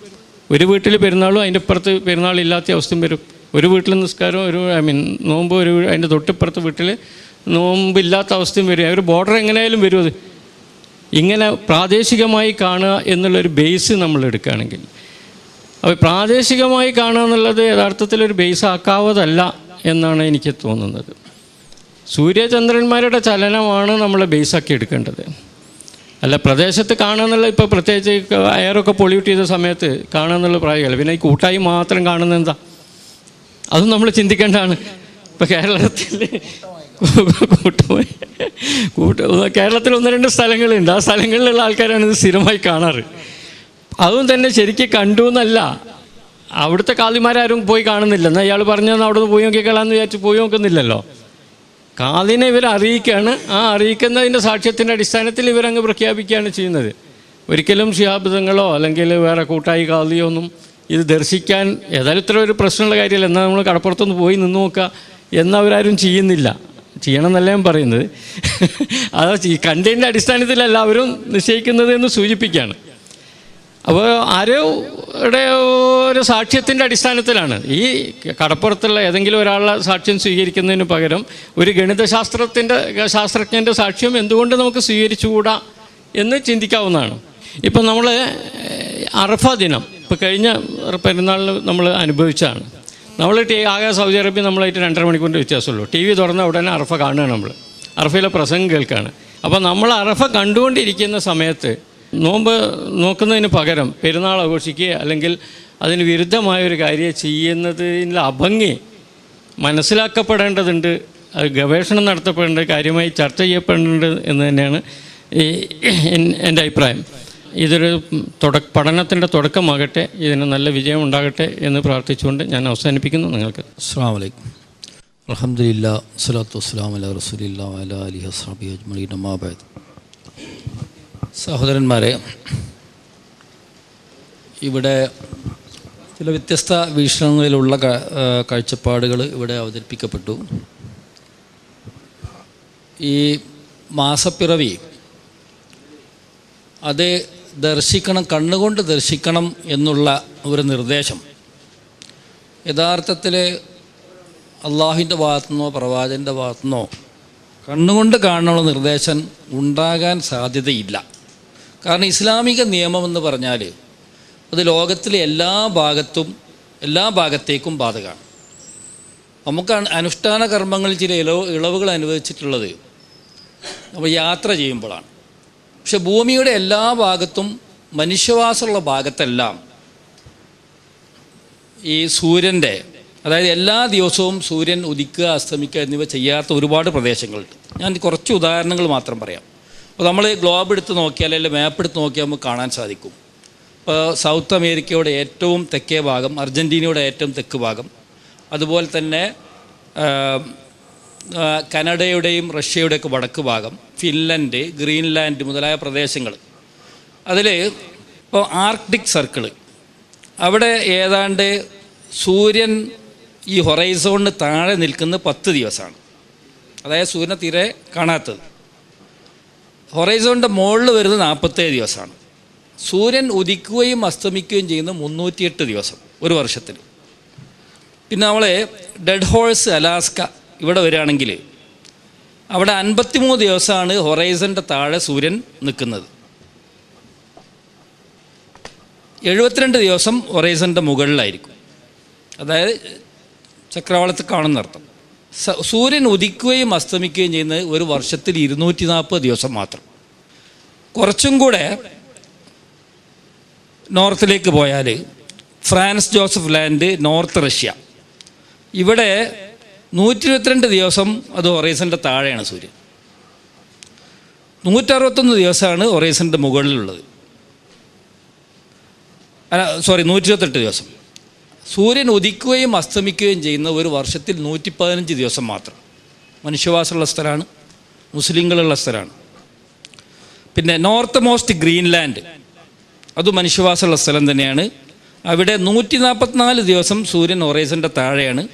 ഒരു വീട്ടിൽ പെരുന്നാളും അതിൻ്റെ ഇപ്പുറത്ത് പെരുന്നാളില്ലാത്ത അവസ്ഥയും വരും. ഒരു വീട്ടിൽ നിസ്കാരവും നോമ്പ് അതിൻ്റെ തൊട്ടിപ്പുറത്ത് വീട്ടിൽ നോമ്പില്ലാത്ത അവസ്ഥയും വരും. ഒരു ബോർഡർ എങ്ങനെയായാലും വരും. അത് ഇങ്ങനെ പ്രാദേശികമായി കാണുക എന്നുള്ളൊരു ബേസ് നമ്മൾ എടുക്കുകയാണെങ്കിൽ, അപ്പോൾ പ്രാദേശികമായി കാണുക എന്നുള്ളത് യഥാർത്ഥത്തിലൊരു ബേസ് ആക്കാവതല്ല എന്നാണ് എനിക്ക് തോന്നുന്നത്. സൂര്യചന്ദ്രന്മാരുടെ ചലനമാണ് നമ്മൾ ബേസാക്കി എടുക്കേണ്ടത്. അല്ല പ്രദേശത്ത് കാണുക എന്നുള്ള, ഇപ്പോൾ പ്രത്യേകിച്ച് എയറൊക്കെ പൊള്യൂട്ട് ചെയ്ത സമയത്ത് കാണുക എന്നുള്ള പ്രായമല്ല. പിന്നെ ഈ കൂട്ടായി മാത്രം കാണുന്നത് എന്താ, അതും നമ്മൾ ചിന്തിക്കേണ്ടതാണ്. ഇപ്പോൾ കേരളത്തിൽ കേരളത്തിൽ 1-2 സ്ഥലങ്ങളുണ്ട്. ആ സ്ഥലങ്ങളിലുള്ള ആൾക്കാരാണ് ഇത് സ്ഥിരമായി കാണാറ്. അതും തന്നെ ശരിക്കും കണ്ടു എന്നല്ല, അവിടുത്തെ കാളിമാരും പോയി കാണുന്നില്ല. എന്നാൽ ഇയാൾ പറഞ്ഞാൽ അവിടെ നിന്ന് പോയി നോക്കിക്കളാന്ന് വിചാരിച്ച് പോയി നോക്കുന്നില്ലല്ലോ. കാളിനെ ഇവർ അറിയിക്കുകയാണ്. ആ അറിയിക്കുന്നതിൻ്റെ സാക്ഷ്യത്തിൻ്റെ അടിസ്ഥാനത്തിൽ ഇവരങ്ങ് പ്രഖ്യാപിക്കുകയാണ് ചെയ്യുന്നത്. ഒരിക്കലും ശിഹാബിതങ്ങളോ അല്ലെങ്കിൽ വേറെ കൂട്ടായി കാളിയോ ഒന്നും ഇത് ദർശിക്കാൻ ഏതായാലും ഇത്ര ഒരു പ്രശ്നമുള്ള കാര്യമല്ല. എന്നാൽ നമ്മൾ കടപ്പുറത്തൊന്ന് പോയി നിന്ന് നോക്കുക എന്നവരാരും ചെയ്യുന്നില്ല. ചെയ്യണം എന്നല്ല ഞാൻ പറയുന്നത്. അത് കണ്ടതിൻ്റെ അടിസ്ഥാനത്തിലല്ല അവരും നിശ്ചയിക്കുന്നത് എന്ന് സൂചിപ്പിക്കുകയാണ്. അപ്പോൾ ആരുടെ ഒരു സാക്ഷ്യത്തിൻ്റെ അടിസ്ഥാനത്തിലാണ് ഈ കടപ്പുറത്തുള്ള ഏതെങ്കിലും ഒരാളുടെ സാക്ഷ്യം സ്വീകരിക്കുന്നതിന് പകരം ഒരു ശാസ്ത്രജ്ഞൻ്റെ സാക്ഷ്യം എന്തുകൊണ്ട് നമുക്ക് സ്വീകരിച്ചുകൂടാ എന്ന് ചിന്തിക്കാവുന്നതാണ്. ഇപ്പം നമ്മൾ അറഫ ദിനം ഇപ്പോൾ കഴിഞ്ഞ പെരുന്നാളിന് നമ്മൾ അനുഭവിച്ചതാണ്. നമ്മൾ ആകെ സൗദി അറേബ്യ നമ്മളായിട്ട് 2.5 മണിക്കൂറിൻ്റെ വ്യത്യാസമുള്ളൂ. TV തുറന്ന ഉടനെ അറഫ കാണുകയാണ്. നമ്മൾ അറഫയിലെ പ്രസംഗം കേൾക്കുകയാണ്. അപ്പോൾ നമ്മൾ അറഫ കണ്ടുകൊണ്ടിരിക്കുന്ന സമയത്ത് നോമ്പ് നോക്കുന്നതിന് പകരം പെരുന്നാൾ ആഘോഷിക്കുക അല്ലെങ്കിൽ അതിന് വിരുദ്ധമായൊരു കാര്യം ചെയ്യുന്നതിൻ്റെ അഭംഗി മനസ്സിലാക്കപ്പെടേണ്ടതുണ്ട്. അത് ഗവേഷണം നടത്തപ്പെടേണ്ട, കാര്യമായി ചർച്ച ചെയ്യപ്പെടേണ്ടത് എന്ന് തന്നെയാണ് എൻ്റെ അഭിപ്രായം. ഇതൊരു പഠനത്തിൻ്റെ തുടക്കമാകട്ടെ, ഇതിന് നല്ല വിജയം ഉണ്ടാകട്ടെ എന്ന് പ്രാർത്ഥിച്ചുകൊണ്ട് ഞാൻ അവസാനിപ്പിക്കുന്നു. നിങ്ങൾക്ക് അസ്സലാമു അലൈക്കും. അൽഹംദുലില്ലാഹ് വസ്സലാത്തു വസ്സലാമു അലാ റസൂലില്ലാഹി വഅലാ ആലിഹി വസ്ഹബിഹി അജ്മഈൻ. അമ്മാ ബഅദ്. സഹോദരന്മാരെ, ഇവിടെ ചില വ്യത്യസ്ത വീക്ഷണങ്ങളിലുള്ള കാഴ്ചപ്പാടുകൾ ഇവിടെ അവതരിപ്പിക്കപ്പെട്ടു. ഈ മാസപ്പിറവി അത് ദർശിക്കണം, കണ്ണുകൊണ്ട് ദർശിക്കണം എന്നുള്ള ഒരു നിർദ്ദേശം യഥാർത്ഥത്തിൽ അള്ളാഹുവിൻ്റെ ഭാഗത്തുനിന്നോ പ്രവാചകൻ്റെ ഭാഗത്തുനിന്നോ കണ്ണുകൊണ്ട് കാണാനുള്ള നിർദ്ദേശം ഉണ്ടാകാൻ സാധ്യതയില്ല. കാരണം ഇസ്ലാമിക നിയമമെന്ന് പറഞ്ഞാൽ അത് ലോകത്തിലെ എല്ലാ ഭാഗത്തേക്കും ബാധകമാണ്. നമുക്ക് അനുഷ്ഠാന കർമ്മങ്ങളിൽ ചില ഇളവുകൾ അനുവദിച്ചിട്ടുള്ളത് നമ്മൾ യാത്ര ചെയ്യുമ്പോഴാണ്. പക്ഷെ ഭൂമിയുടെ എല്ലാ ഭാഗത്തും മനുഷ്യവാസമുള്ള ഭാഗത്തെല്ലാം ഈ സൂര്യൻ്റെ, അതായത് എല്ലാ ദിവസവും സൂര്യൻ ഉദിക്കുക അസ്തമിക്കുക എന്നിവ ചെയ്യാത്ത ഒരുപാട് പ്രദേശങ്ങളുണ്ട്. ഞാൻ കുറച്ച് ഉദാഹരണങ്ങൾ മാത്രം പറയാം. അപ്പോൾ നമ്മൾ ഗ്ലോബ് എടുത്ത് നോക്കിയാൽ അല്ലെങ്കിൽ മാപ്പ് എടുത്ത് നോക്കിയാൽ നമുക്ക് കാണാൻ സാധിക്കും. ഇപ്പോൾ സൗത്ത് അമേരിക്കയുടെ ഏറ്റവും തെക്കേ ഭാഗം, അർജൻറ്റീനയുടെ ഏറ്റവും തെക്ക് ഭാഗം, അതുപോലെ തന്നെ കാനഡയുടെയും റഷ്യയുടെയൊക്കെ വടക്ക് ഭാഗം, ഫിൻലൻഡ്, ഗ്രീൻലാൻഡ് മുതലായ പ്രദേശങ്ങൾ. അതിൽ ഇപ്പോൾ ആർക്ടിക് സർക്കിള്, അവിടെ ഏതാണ്ട് സൂര്യൻ ഈ ഹൊറൈസോണിന് താഴെ നിൽക്കുന്ന 10 ദിവസമാണ്. അതായത് സൂര്യനെ തീരെ കാണാത്തത്. ഹൊറൈസോണിൻ്റെ മുകളിൽ വരുന്നത് 47 ദിവസമാണ്. സൂര്യൻ ഉദിക്കുകയും അസ്തമിക്കുകയും ചെയ്യുന്ന 308 ദിവസം ഒരു വർഷത്തിൽ. പിന്നെ നമ്മൾ ഡെഡ് ഹോഴ്സ് അലാസ്ക ഇവിടെ വരികയാണെങ്കിൽ അവിടെ 53 ദിവസമാണ് ഹൊറൈസണിൻ്റെ താഴെ സൂര്യൻ നിൽക്കുന്നത്. 72 ദിവസം ഹൊറൈസണിൻ്റെ മുകളിലായിരിക്കും. അതായത് ചക്രവാളത്തിൽ കാണുന്നർത്ഥം. സൂര്യൻ ഉദിക്കുകയും അസ്തമിക്കുകയും ചെയ്യുന്നത് ഒരു വർഷത്തിൽ 240 ദിവസം മാത്രം. കുറച്ചും കൂടെ നോർത്തിലേക്ക് പോയാൽ France Joseph land, north Russia, ഇവിടെ 122 ദിവസം അത് ഹൊറൈസണിൻ്റെ താഴെയാണ് സൂര്യൻ. 161 ദിവസമാണ് ഹൊറൈസണിൻ്റെ മുകളിലുള്ളത്. 128 ദിവസം. സൂര്യൻ ഉദിക്കുകയും അസ്തമിക്കുകയും ചെയ്യുന്ന ഒരു വർഷത്തിൽ 115 ദിവസം മാത്രം. മനുഷ്യവാസമുള്ള സ്ഥലമാണ്, മുസ്ലിങ്ങളുള്ള സ്ഥലമാണ്. പിന്നെ നോർത്ത് മോസ്റ്റ് ഗ്രീൻലാൻഡ്, അത് മനുഷ്യവാസമുള്ള സ്ഥലം തന്നെയാണ്. അവിടെ 144 ദിവസം സൂര്യൻ ഹൊറൈസണിൻ്റെ താഴെയാണ്,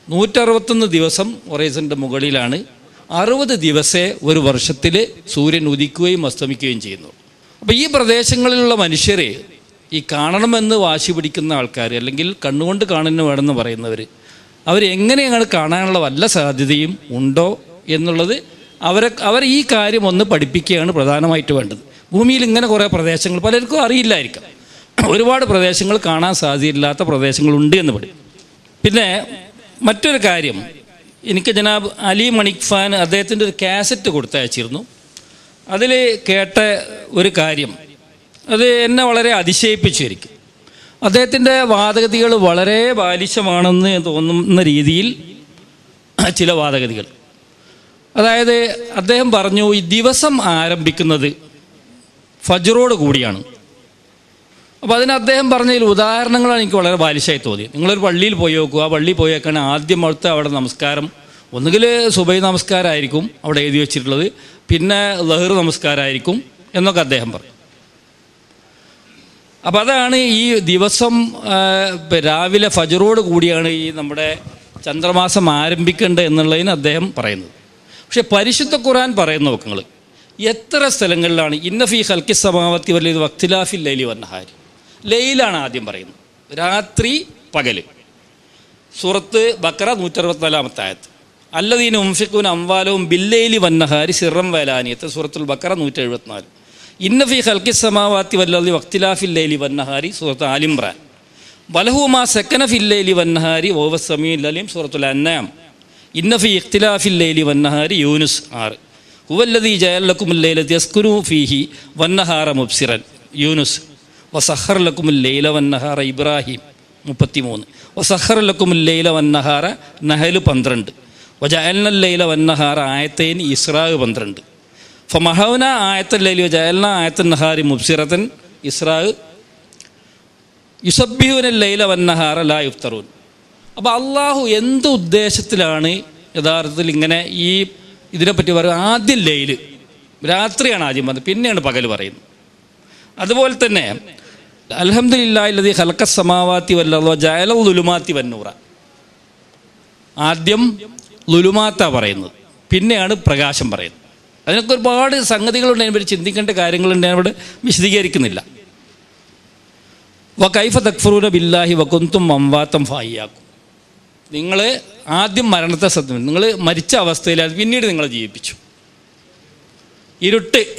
161 ദിവസം ഹൊറൈസണിൻ്റെ മുകളിലാണ്. 60 ദിവസേ ഒരു വർഷത്തിൽ സൂര്യൻ ഉദിക്കുകയും അസ്തമിക്കുകയും ചെയ്യുന്നു. അപ്പോൾ ഈ പ്രദേശങ്ങളിലുള്ള മനുഷ്യർ, ഈ കാണണമെന്ന് വാശി പിടിക്കുന്ന ആൾക്കാർ, അല്ലെങ്കിൽ കണ്ണുകൊണ്ട് കാണുന്നു വേണമെന്ന് പറയുന്നവർ, അവരെങ്ങനെയാണ് കാണാനുള്ള വല്ല സാധ്യതയും ഉണ്ടോ എന്നുള്ളത് അവർ ഈ കാര്യം ഒന്ന് പഠിപ്പിക്കുകയാണ് പ്രധാനമായിട്ട് വേണ്ടത്. ഭൂമിയിൽ ഇങ്ങനെ കുറേ പ്രദേശങ്ങൾ പലർക്കും അറിയില്ലായിരിക്കാം. ഒരുപാട് പ്രദേശങ്ങൾ കാണാൻ സാധ്യതയില്ലാത്ത പ്രദേശങ്ങളുണ്ട് എന്ന് പറയും. പിന്നെ മറ്റൊരു കാര്യം, എനിക്ക് ജനാബ് അലി മണിക് ഖാൻ അദ്ദേഹത്തിൻ്റെ ഒരു കാസറ്റ് കൊടുത്തയച്ചിരുന്നു. അതിൽ കേട്ട ഒരു കാര്യം അത് എന്നെ വളരെ അതിശയിപ്പിച്ചിരിക്കും. അദ്ദേഹത്തിൻ്റെ വാദഗതികൾ വളരെ ബാലിശമാണെന്ന് തോന്നുന്ന രീതിയിൽ ചില വാദഗതികൾ. അതായത് അദ്ദേഹം പറഞ്ഞു, ഈ ദിവസം ആരംഭിക്കുന്നത് ഫജ്റോട് കൂടിയാണ്. അപ്പോൾ അതിന് അദ്ദേഹം പറഞ്ഞതിൽ ഉദാഹരണങ്ങളാണ് എനിക്ക് വളരെ ബാലിശമായി തോന്നിയത്. നിങ്ങളൊരു പള്ളിയിൽ പോയി നോക്കുക, ആ പള്ളിയിൽ പോയി നോക്കുകയാണെങ്കിൽ ആദ്യം അവിടുത്തെ അവിടെ നമസ്കാരം ഒന്നുകിൽ സുബൈ നമസ്കാരമായിരിക്കും അവിടെ എഴുതി വെച്ചിട്ടുള്ളത്, പിന്നെ ലഹർ നമസ്കാരമായിരിക്കും എന്നൊക്കെ അദ്ദേഹം പറഞ്ഞു. അപ്പോൾ അതാണ് ഈ ദിവസം രാവിലെ ഫജ്റോട് കൂടിയാണ് ഈ നമ്മുടെ ചന്ദ്രമാസം ആരംഭിക്കേണ്ടത് എന്നുള്ളതിന് അദ്ദേഹം പറയുന്നത്. പക്ഷേ പരിശുദ്ധ ഖുർആൻ പറയുന്ന നോക്കങ്ങൾ എത്ര സ്ഥലങ്ങളിലാണ് ഇന്ന ഫീ ഖൽഖി സമാവാതി വൽ അർദി വഖ്തിലാഫിൽ ലൈലി വന്നഹാരി. ലൈലാണ് ആദ്യം പറയുന്നത്, രാത്രി പകൽ. സൂറത്ത് ബഖറ 164 ആയത്ത്. അല്ലദീന യുൻഫിഖൂന അംവാലഹും ബില്ലൈലി വന്നഹാരി സിർറൻ വലാനിയത്ത്, സൂറത്തുൽ ബഖറ 174. ഇന്ന ഫീ ഖൽഖി സമാവാതി വൽ അർദി വഖ്തിലാഫിൽ ലൈലി വന്നഹാരി, സൂറത്ത് ആൽ ഇംറാൻ. വലഹു മാ സക്കന ഫിൽ ലൈലി വന്നഹാരി വഹുവ സമീഉൽ അലീം, സൂറത്തുൽ അൻആം. ഇന്ന ഫീ ഇഖ്തിലാഫിൽ ലൈലി വന്നഹാരി, യൂനുസ് 6. ഹുവല്ലദീ ജഅല ലക്കുമുൽ ലൈല യസ്കുനു ഫീഹി വന്നഹാറ മുബ്സിറൻ, യൂനുസ്. വസഖറ ലക്കുമുൽ ലൈല വന്നഹാറ, ഇബ്രാഹിം 33. വസഖറ ലക്കുമുൽ ലൈല വന്നഹാറ, നഹൽ 12. വജഅൽനൽ ലൈല വന്നഹാറ ആയത്തൈൻ, ഇസ്രാ 12. ഫമഹൗന ആയത്തൽ ലൈലി വജഅൽന ആയത്തൻ നഹാരി മുബ്സിറത്തൻ, ഇസ്രാ. യുസബ്ബിഹൂന ലൈല വന്നഹാറ ലാ യുഫ്തറൂൻ. അപ്പോൾ അള്ളാഹു എന്ത് ഉദ്ദേശത്തിലാണ് യഥാർത്ഥത്തിൽ ഇങ്ങനെ ഈ ഇതിനെപ്പറ്റി പറയുക? ആദ്യം ലൈല്, രാത്രിയാണ് ആദ്യം പറഞ്ഞത്, പിന്നെയാണ് പകൽ പറയുന്നത്. അതുപോലെ തന്നെ അൽഹംദുലില്ലാഹി ലദീ ഖലഖസ് സമാവാതി വൽ അർദ വജഅല ളുലുമാതി വന്നൂറ, ആദ്യം ളുലുമാത്താ പറയുന്നത്, പിന്നെയാണ് പ്രകാശം പറയുന്നത്. അതിനൊക്കെ ഒരുപാട് സംഗതികളുണ്ട്, അതിനെപ്പറ്റി ചിന്തിക്കേണ്ട കാര്യങ്ങളുണ്ട്, ഞാൻ ഇവിടെ വിശദീകരിക്കുന്നില്ല. വകൈഫ തക്ഫുറൂന ബില്ലാഹി വകുന്തും അംവാതം ഫഅഹ്യാക്കും. നിങ്ങൾ ആദ്യം മരണത്തെ സത്യം, നിങ്ങൾ മരിച്ച അവസ്ഥയിൽ അത് പിന്നീട് നിങ്ങളെ ജീവിപ്പിച്ചു.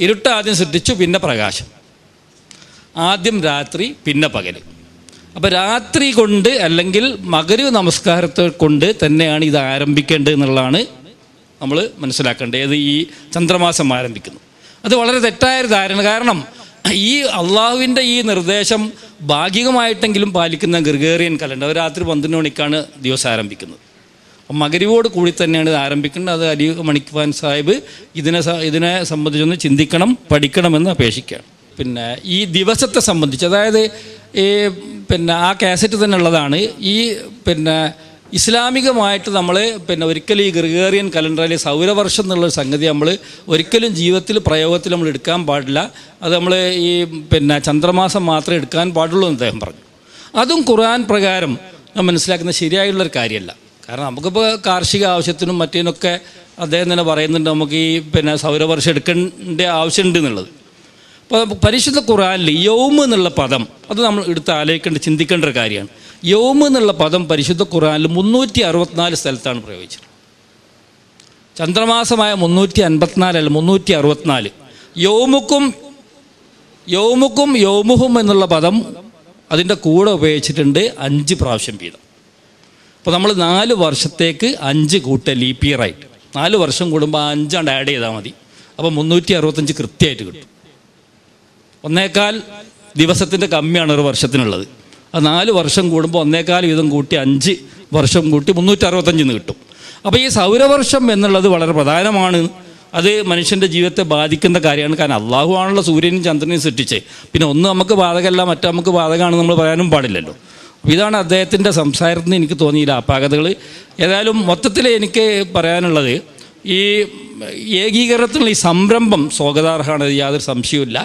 ഇരുട്ട് ആദ്യം സൃഷ്ടിച്ചു, പിന്നെ പ്രകാശം. ആദ്യം രാത്രി, പിന്നെ പകൽ. അപ്പോൾ രാത്രി കൊണ്ട് അല്ലെങ്കിൽ മഗ്‌രിബ് നമസ്കാരത്തെ കൊണ്ട് തന്നെയാണ് ഇത് ആരംഭിക്കേണ്ടത് എന്നുള്ളതാണ് നമ്മൾ മനസ്സിലാക്കേണ്ടത്. ഏത് ഈ ചന്ദ്രമാസം ആരംഭിക്കുന്നു. അത് വളരെ തെറ്റായൊരു ധാരണ. കാരണം ഈ അള്ളാഹുവിൻ്റെ ഈ നിർദ്ദേശം ഭാഗികമായിട്ടെങ്കിലും പാലിക്കുന്ന ഗ്രിഗേറിയൻ കലണ്ടർ രാത്രി 12 മണിക്കാണ് ദിവസം ആരംഭിക്കുന്നത്. അപ്പം മഗ്‌രിബോട് കൂടി തന്നെയാണ് ഇത് ആരംഭിക്കുന്നത്. അത് അലി മണിക്വാൻ സാഹിബ് ഇതിനെ സംബന്ധിച്ചൊന്ന് ചിന്തിക്കണം, പഠിക്കണമെന്ന് അപേക്ഷിക്കുകയാണ്. പിന്നെ ഈ ദിവസത്തെ സംബന്ധിച്ച്, അതായത് ഈ ആ കാസറ്റ് തന്നെ ഉള്ളതാണ്. ഈ ഇസ്ലാമികമായിട്ട് നമ്മൾ ഒരിക്കലും ഈ ഗ്രിഗേറിയൻ കലണ്ടറിൽ സൗരവർഷം എന്നുള്ളൊരു സംഗതി നമ്മൾ ഒരിക്കലും ജീവിതത്തിൽ പ്രയോഗത്തിൽ നമ്മൾ എടുക്കാൻ പാടില്ല. അത് നമ്മൾ ഈ ചന്ദ്രമാസം മാത്രമേ എടുക്കാൻ പാടുള്ളൂ എന്ന് അദ്ദേഹം പറഞ്ഞു. അതും ഖുർആൻ പ്രകാരം മനസ്സിലാക്കുന്ന ശരിയായുള്ളൊരു കാര്യമല്ല. കാരണം നമുക്കിപ്പോൾ കാർഷിക ആവശ്യത്തിനും മറ്റേനൊക്കെ അദ്ദേഹം തന്നെ പറയുന്നുണ്ട് നമുക്ക് ഈ സൗരവർഷം എടുക്കേണ്ട ആവശ്യമുണ്ട് എന്നുള്ളത്. അപ്പോൾ പരിശുദ്ധ ഖുർആനിൽ യൗമ് എന്നുള്ള പദം അത് നമ്മൾ എടുത്ത് ആലോചിക്കേണ്ട, ചിന്തിക്കേണ്ട ഒരു കാര്യമാണ്. യൗമ് എന്നുള്ള പദം പരിശുദ്ധ ഖുർആനിൽ 364 സ്ഥലത്താണ് പ്രയോഗിച്ചത്. ചന്ദ്രമാസമായ 354 അല്ല, 364. യൗമുക്കും യൗമുഹും എന്നുള്ള പദം അതിൻ്റെ കൂടെ ഉപയോഗിച്ചിട്ടുണ്ട് 5 പ്രാവശ്യം വീതം. അപ്പോൾ നമ്മൾ 4 വർഷത്തേക്ക് 5 കൂട്ട ലീപ്പ് ഇയർ ആയിട്ട് 4 വർഷം കൂടുമ്പോൾ 5 ആഡ് ചെയ്താൽ മതി. അപ്പോൾ 365 കൃത്യമായിട്ട് കിട്ടും. 1.25 ദിവസത്തിൻ്റെ കമ്മിയാണ് ഒരു വർഷത്തിനുള്ളത്. അത് 4 വർഷം കൂടുമ്പോൾ 1.25 വീതം കൂട്ടി 5 വർഷം കൂട്ടി 365 കിട്ടും. അപ്പോൾ ഈ സൗരവർഷം എന്നുള്ളത് വളരെ പ്രധാനമാണ്. അത് മനുഷ്യൻ്റെ ജീവിതത്തെ ബാധിക്കുന്ന കാര്യമാണ്. കാരണം അള്ളാഹു ആണല്ലോ സൂര്യനും ചന്ദ്രനെയും സൃഷ്ടിച്ചത്. പിന്നെ ഒന്ന് നമുക്ക് ബാധകമല്ല, മറ്റേ നമുക്ക് ബാധകമാണെന്ന് നമ്മൾ പറയാനും പാടില്ലല്ലോ. അപ്പോൾ ഇതാണ് അദ്ദേഹത്തിൻ്റെ സംസാരത്തിന് എനിക്ക് തോന്നിയില്ല അപാകതകൾ. ഏതായാലും മൊത്തത്തിൽ എനിക്ക് പറയാനുള്ളത്, ഈ ഏകീകരണത്തിനുള്ള ഈ സംരംഭം സ്വാഗതാർഹമാണ്, യാതൊരു സംശയവുമില്ല.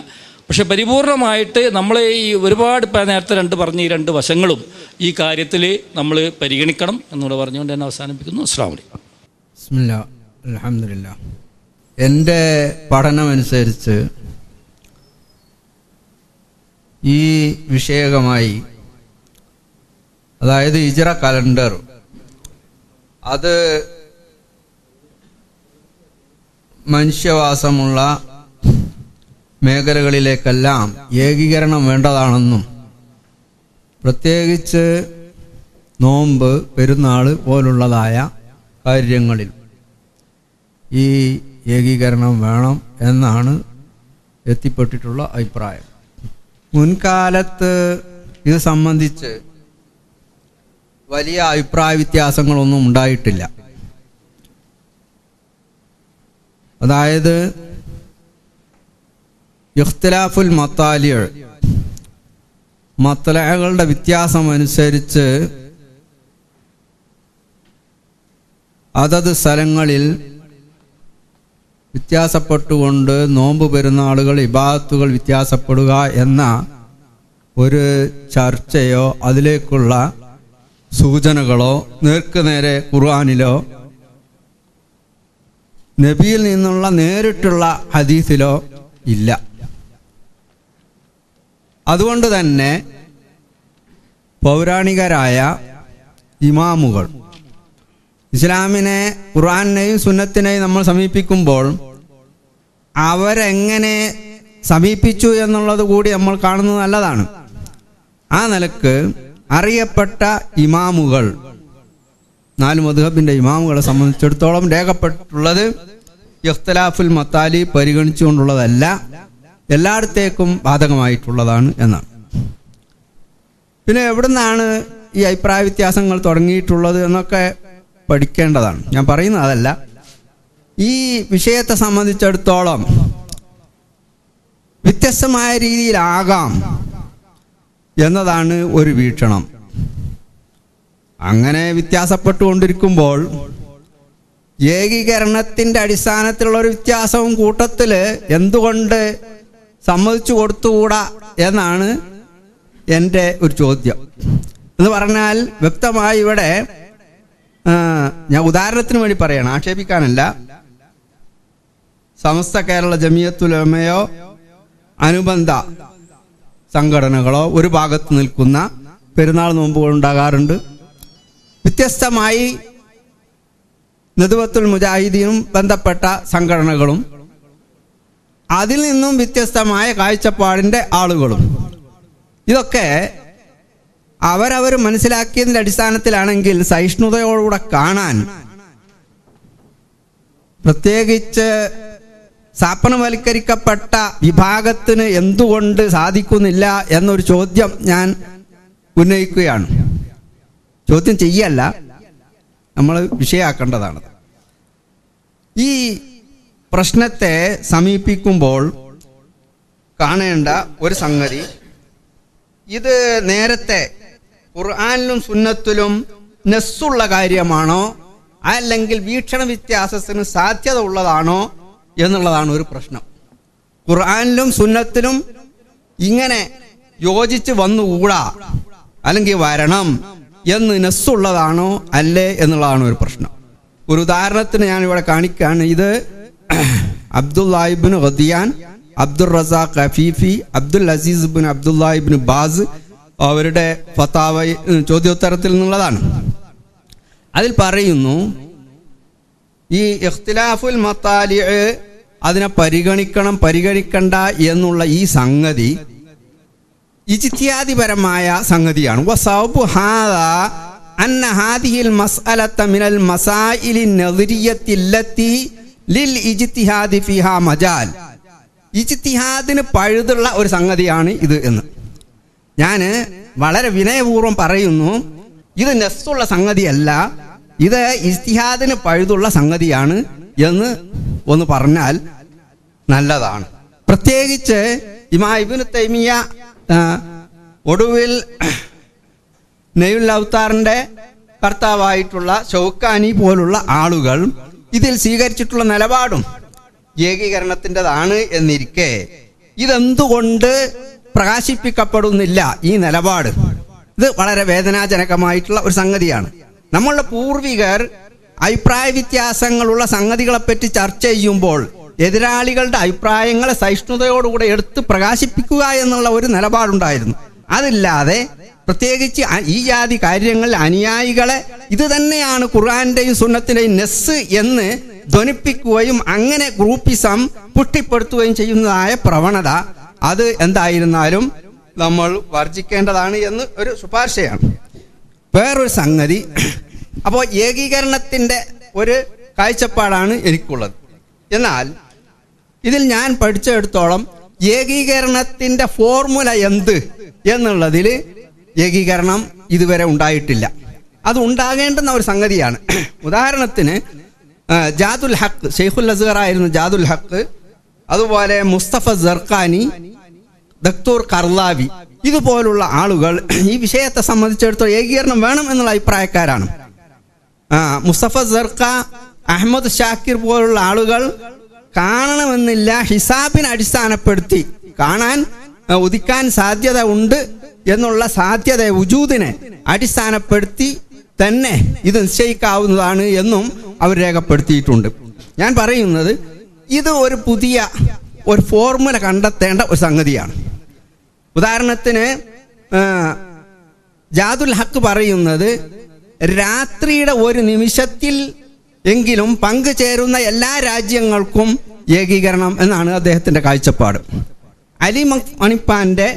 പക്ഷെ പരിപൂർണമായിട്ട് നമ്മൾ ഈ ഒരുപാട് നേരത്തെ പറഞ്ഞ ഈ 2 വശങ്ങളും ഈ കാര്യത്തിൽ നമ്മൾ പരിഗണിക്കണം എന്നുകൂടെ പറഞ്ഞുകൊണ്ട് തന്നെ അവസാനിപ്പിക്കുന്നു. അസ്സലാമു അലൈക്കും. ബിസ്മില്ലാഹ്, അൽഹംദുലില്ലാഹ്. എൻ്റെ പഠനമനുസരിച്ച് ഈ വിഷയകമായി, അതായത് ഹിജ്റ കലണ്ടർ, അത് മനുഷ്യവാസമുള്ള മേഖലകളിലേക്കെല്ലാം ഏകീകരണം വേണ്ടതാണെന്നും പ്രത്യേകിച്ച് നോമ്പ്, പെരുന്നാൾ പോലുള്ളതായ കാര്യങ്ങളിൽ ഈ ഏകീകരണം വേണം എന്നാണ് എത്തിപ്പെട്ടിട്ടുള്ള അഭിപ്രായം. മുൻകാലത്ത് ഇത് സംബന്ധിച്ച് വലിയ അഭിപ്രായ വ്യത്യാസങ്ങളൊന്നും ഉണ്ടായിട്ടില്ല. അതായത് ഇഖ്തിലാഫുൽ മത്ലഅകളുടെ വ്യത്യാസമനുസരിച്ച് അതത് സ്ഥലങ്ങളിൽ വ്യത്യാസപ്പെട്ടുകൊണ്ട് നോമ്പ്, പെരുന്നാളുകൾ, ഇബാദത്തുകൾ വ്യത്യാസപ്പെടുക എന്ന ഒരു ചർച്ചയോ അതിലേക്കുള്ള സൂചനകളോ നേർക്കുനേരെ ഖുർആനിലോ നബിയിൽ നിന്നുള്ള നേരിട്ടുള്ള ഹദീസിലോ ഇല്ല. അതുകൊണ്ട് തന്നെ പൗരാണികരായ ഇമാമുകൾ ഇസ്ലാമിനെ, ഖുർആനെയും സുന്നത്തിനെയും നമ്മൾ സമീപിക്കുമ്പോൾ അവരെങ്ങനെ സമീപിച്ചു എന്നുള്ളത് കൂടി നമ്മൾ കാണുന്നത് നല്ലതാണ്. ആ നിലക്ക് അറിയപ്പെട്ട ഇമാമുകൾ, 4 മദ്ഹബിൻ്റെ ഇമാമുകളെ സംബന്ധിച്ചിടത്തോളം രേഖപ്പെട്ടിട്ടുള്ളത് ഇഖ്തിലാഫുൽ മത്താലി പരിഗണിച്ചുകൊണ്ടുള്ളതല്ല, എല്ലായിടത്തേക്കും ബാധകമായിട്ടുള്ളതാണ് എന്നാണ്. പിന്നെ എവിടുന്നാണ് ഈ അഭിപ്രായ വ്യത്യാസങ്ങൾ തുടങ്ങിയിട്ടുള്ളത് എന്നൊക്കെ പഠിക്കേണ്ടതാണ്. ഞാൻ പറയുന്നത് അതല്ല. ഈ വിഷയത്തെ സംബന്ധിച്ചിടത്തോളം വ്യത്യസ്തമായ രീതിയിലാകാം എന്നതാണ് ഒരു വീക്ഷണം. അങ്ങനെ വ്യത്യാസപ്പെട്ടുകൊണ്ടിരിക്കുമ്പോൾ ഏകീകരണത്തിൻ്റെ അടിസ്ഥാനത്തിലുള്ള ഒരു വ്യത്യാസവും കൂട്ടത്തിൽ എന്തുകൊണ്ട് സമ്മതിച്ചു കൊടുത്തുകൂടാ എന്നാണ് എൻ്റെ ഒരു ചോദ്യം. എന്ന് പറഞ്ഞാൽ വ്യക്തമായി ഇവിടെ ഞാൻ ഉദാഹരണത്തിന് വേണ്ടി പറയണം, ആക്ഷേപിക്കാനല്ല. സമസ്ത കേരള ജമിയത്തുൽ ഉലമയോ അനുബന്ധ സംഘടനകളോ ഒരു ഭാഗത്ത് നിൽക്കുന്ന പെരുന്നാൾ നോമ്പുകൾ ഉണ്ടാകാറുണ്ട്. വ്യത്യസ്തമായി നദ്വത്തുൽ മുജാഹിദീനും ബന്ധപ്പെട്ട സംഘടനകളും അതിൽ നിന്നും വ്യത്യസ്തമായ കാഴ്ചപ്പാടിൻ്റെ ആളുകളും, ഇതൊക്കെ അവരവർ മനസ്സിലാക്കിയതിൻ്റെ അടിസ്ഥാനത്തിലാണെങ്കിൽ സഹിഷ്ണുതയോടുകൂടെ കാണാൻ, പ്രത്യേകിച്ച് സ്ഥാപനവൽക്കരിക്കപ്പെട്ട വിഭാഗത്തിന് എന്തുകൊണ്ട് സാധിക്കുന്നില്ല എന്നൊരു ചോദ്യം ഞാൻ ഉന്നയിക്കുകയാണ്. ചോദ്യം ചെയ്യല്ല, നമ്മൾ വിഷയമാക്കേണ്ടതാണ്. ഈ പ്രശ്നത്തെ സമീപിക്കുമ്പോൾ കാണേണ്ട ഒരു സംഗതി, ഇത് നേരത്തെ ഖുർആനിലും സുന്നത്തിലും നസ്സുള്ള കാര്യമാണോ അല്ലെങ്കിൽ വീക്ഷണ വ്യത്യാസത്തിന് സാധ്യത ഉള്ളതാണോ എന്നുള്ളതാണ് ഒരു പ്രശ്നം. ഖുർആനിലും സുന്നത്തിലും ഇങ്ങനെ യോജിച്ച് വന്നുകൂടാ അല്ലെങ്കിൽ വരണം എന്ന് നസ്സുള്ളതാണോ അല്ലേ എന്നുള്ളതാണ് ഒരു പ്രശ്നം. ഒരു ഉദാഹരണത്തിന് ഞാനിവിടെ കാണിക്കുകയാണ്. ഇത് അബ്ദുല്ലാഹിബ്നു ഖദിയാൻ, Abdul Razzaq Afifi, Abdul Aziz bin അബ്ദുല്ലാഹിബ്നു ബാസ് അവരുടെ ഫതാവ ചോദ്യോത്തരത്തിൽ നിന്നുള്ളതാണ്. അതിൽ പറയുന്നു, ഈ ഇഖ്തിലാഫുൽ മത്താലി അതിനെ പരിഗണിക്കണ്ട എന്നുള്ള ഈ സംഗതി ഇജ്തിഹാദിപരമായ സംഗതിയാണ്. വസബു ഹാദാ അന്ന ഹാദിഹിൽ മസ്അലത മിനൽ മസായിലി നദരിയത്തില്ലത്തി ലിൽ ഇജ്തിഹാദി ഫിഹാ മജാൽ. ഇജ്തിഹാദിന് പഴുതുള്ള ഒരു സംഗതിയാണ് ഇത് എന്ന് ഞാൻ വളരെ വിനയപൂർവ്വം പറയുന്നു. ഇത് നസ്സുള്ള സംഗതിയല്ല, ഇത് ഇജ്തിഹാദിന് പഴുതുള്ള സംഗതിയാണ് എന്ന് ഒന്ന് പറഞ്ഞാൽ നല്ലതാണ്. പ്രത്യേകിച്ച് ഇമാം ഇബ്നു തൈമിയ ഒടുവിൽ നെയ്യുൽ ഔത്താറിന്റെ കർത്താവായിട്ടുള്ള ഷൗക്കാനി പോലുള്ള ആളുകൾ ഇതിൽ സ്വീകരിച്ചിട്ടുള്ള നിലപാടും ഏകീകരണത്തിൻ്റെതാണ് എന്നിരിക്കെ ഇതെന്തുകൊണ്ട് പ്രകാശിപ്പിക്കപ്പെടുന്നില്ല ഈ നിലപാട്? ഇത് വളരെ വേദനാജനകമായിട്ടുള്ള ഒരു സംഗതിയാണ്. നമ്മളുടെ പൂർവികർ അഭിപ്രായ വ്യത്യാസങ്ങളുള്ള സംഗതികളെപ്പറ്റി ചർച്ച ചെയ്യുമ്പോൾ എതിരാളികളുടെ അഭിപ്രായങ്ങളെ സഹിഷ്ണുതയോടുകൂടെ എടുത്ത് പ്രകാശിപ്പിക്കുക എന്നുള്ള ഒരു നിലപാടുണ്ടായിരുന്നു. അതില്ലാതെ പ്രത്യേകിച്ച് ഈ ജാതി കാര്യങ്ങളിൽ അനുയായികളെ ഇത് തന്നെയാണ് ഖുർആന്റെയും സുന്നത്തിന്റെയും നെസ് എന്ന് ധ്വനിപ്പിക്കുകയും അങ്ങനെ ഗ്രൂപ്പിസം പുഷ്ടിപ്പെടുത്തുകയും ചെയ്യുന്നതായ പ്രവണത അത് എന്തായിരുന്നാലും നമ്മൾ വർജിക്കേണ്ടതാണ് എന്ന് ഒരു ശുപാർശയാണ്. വേറൊരു സംഗതി, അപ്പോൾ ഏകീകരണത്തിൻ്റെ ഒരു കാഴ്ചപ്പാടാണ് എനിക്കുള്ളത്. എന്നാൽ ഇതിൽ ഞാൻ പഠിച്ചെടുത്തോളം ഏകീകരണത്തിൻ്റെ ഫോർമുല എന്ത് എന്നുള്ളതിൽ ഏകീകരണം ഇതുവരെ ഉണ്ടായിട്ടില്ല. അത് ഉണ്ടാകേണ്ടുന്ന ഒരു സംഗതിയാണ്. ഉദാഹരണത്തിന് ജാദുൽ ഹക്ക്, ഷെയ്ഖുൽ അസ്ഗർ ആയിരുന്നു ജാദുൽ ഹക്ക്, അതുപോലെ മുസ്തഫ സർക്കാനി, ദക്തൂർ കർലാവി, ഇതുപോലുള്ള ആളുകൾ ഈ വിഷയത്തെ സംബന്ധിച്ചിടത്തോളം ഏകീകരണം വേണം എന്നുള്ള അഭിപ്രായക്കാരാണ്. മുസ്തഫ സർക്ക, അഹമ്മദ് ഷാക്കിർ പോലുള്ള ആളുകൾ കാണണമെന്നില്ല, ഹിസാബിനെ അടിസ്ഥാനപ്പെടുത്തി കാണാൻ ഉദിക്കാൻ സാധ്യത ഉണ്ട് എന്നുള്ള സാധ്യത വുജൂദിനെ അടിസ്ഥാനപ്പെടുത്തി തന്നെ ഇത് നിശ്ചയിക്കാവുന്നതാണ് എന്നും അവർ രേഖപ്പെടുത്തിയിട്ടുണ്ട്. ഞാൻ പറയുന്നത് ഇത് ഒരു പുതിയ ഒരു ഫോർമുല കണ്ടെത്തേണ്ട ഒരു സംഗതിയാണ്. ഉദാഹരണത്തിന് ജാദുൽ ഹക്ക് പറയുന്നത് രാത്രിയുടെ ഒരു നിമിഷത്തിൽ എങ്കിലും പങ്കുചേരുന്ന എല്ലാ രാജ്യങ്ങൾക്കും ഏകീകരണം എന്നാണ് അദ്ദേഹത്തിൻ്റെ കാഴ്ചപ്പാട്. അലി മണിപ്പാന്റെ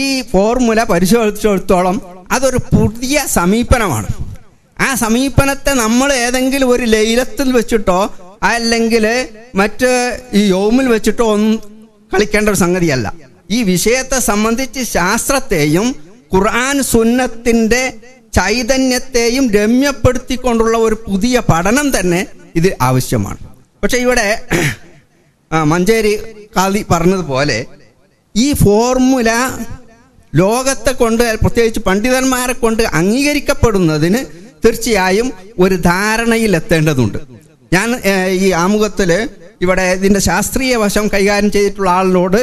ഈ ഫോർമുല പരിശോധിച്ചിടത്തോളം അതൊരു പുതിയ സമീപനമാണ്. ആ സമീപനത്തെ നമ്മൾ ഏതെങ്കിലും ഒരു ലൈലത്തിൽ വെച്ചിട്ടോ അല്ലെങ്കിൽ മറ്റ് ഈ യൗമിൽ വെച്ചിട്ടോ ഒന്നും കളിക്കേണ്ട ഒരു സംഗതിയല്ല. ഈ വിഷയത്തെ സംബന്ധിച്ച് ശാസ്ത്രത്തെയും ഖുർആൻ സുന്നത്തിൻ്റെ ചൈതന്യത്തെയും രമ്യപ്പെടുത്തിക്കൊണ്ടുള്ള ഒരു പുതിയ പഠനം തന്നെ ഇത് ആവശ്യമാണ്. പക്ഷെ ഇവിടെ മഞ്ചേരി ഖാദി പറഞ്ഞതുപോലെ ഈ ഫോർമുല ലോകത്തെ കൊണ്ട് പ്രത്യേകിച്ച് പണ്ഡിതന്മാരെ കൊണ്ട് അംഗീകരിക്കപ്പെടുന്നതിന് തീർച്ചയായും ഒരു ധാരണയിൽ എത്തേണ്ടതുണ്ട്. ഞാൻ ഈ ആമുഖത്തിൽ ഇവിടെ ഇതിൻ്റെ ശാസ്ത്രീയ വശം കൈകാര്യം ചെയ്തിട്ടുള്ള ആളിനോട്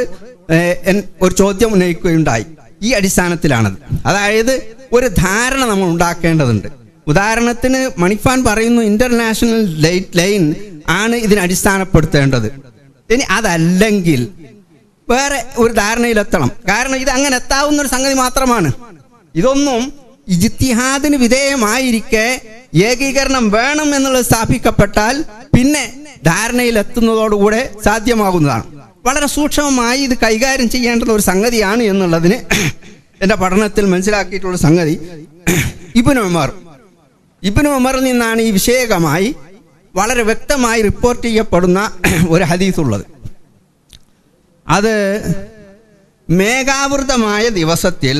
ഒരു ചോദ്യം ഉന്നയിക്കുകയുണ്ടായി. ഈ അടിസ്ഥാനത്തിലാണത്. അതായത് ഒരു ധാരണ നമ്മൾ ഉണ്ടാക്കേണ്ടതുണ്ട്. ഉദാഹരണത്തിന് മണിഫാൻ പറയുന്നു ഇന്റർനാഷണൽ ലൈൻ ആണ് ഇതിനെ അടിസ്ഥാനപ്പെടുത്തേണ്ടത്. ഇനി അതല്ലെങ്കിൽ വേറെ ഒരു ധാരണയിലെത്തണം. കാരണം ഇത് അങ്ങനെ എത്താവുന്ന ഒരു സംഗതി മാത്രമാണ്. ഇതൊന്നും ഇജ്തിഹാദിന് വിധേയമായിരിക്കെ ഏകീകരണം വേണം എന്നുള്ളത് സ്ഥാപിക്കപ്പെട്ടാൽ പിന്നെ ധാരണയിലെത്തുന്നതോടുകൂടെ സാധ്യമാകുന്നതാണ്. വളരെ സൂക്ഷ്മമായി ഇത് കൈകാര്യം ചെയ്യേണ്ടുന്ന ഒരു സംഗതിയാണ് എന്നുള്ളതിന് എൻ്റെ പഠനത്തിൽ മനസ്സിലാക്കിയിട്ടുള്ള സംഗതി ഇബ്നു ഉമറിൽ നിന്നാണ് ഈ വിഷയകമായി വളരെ വ്യക്തമായി റിപ്പോർട്ട് ചെയ്യപ്പെടുന്ന ഒരു ഹദീസുള്ളത്. അത് മേഘാവൃതമായ ദിവസത്തിൽ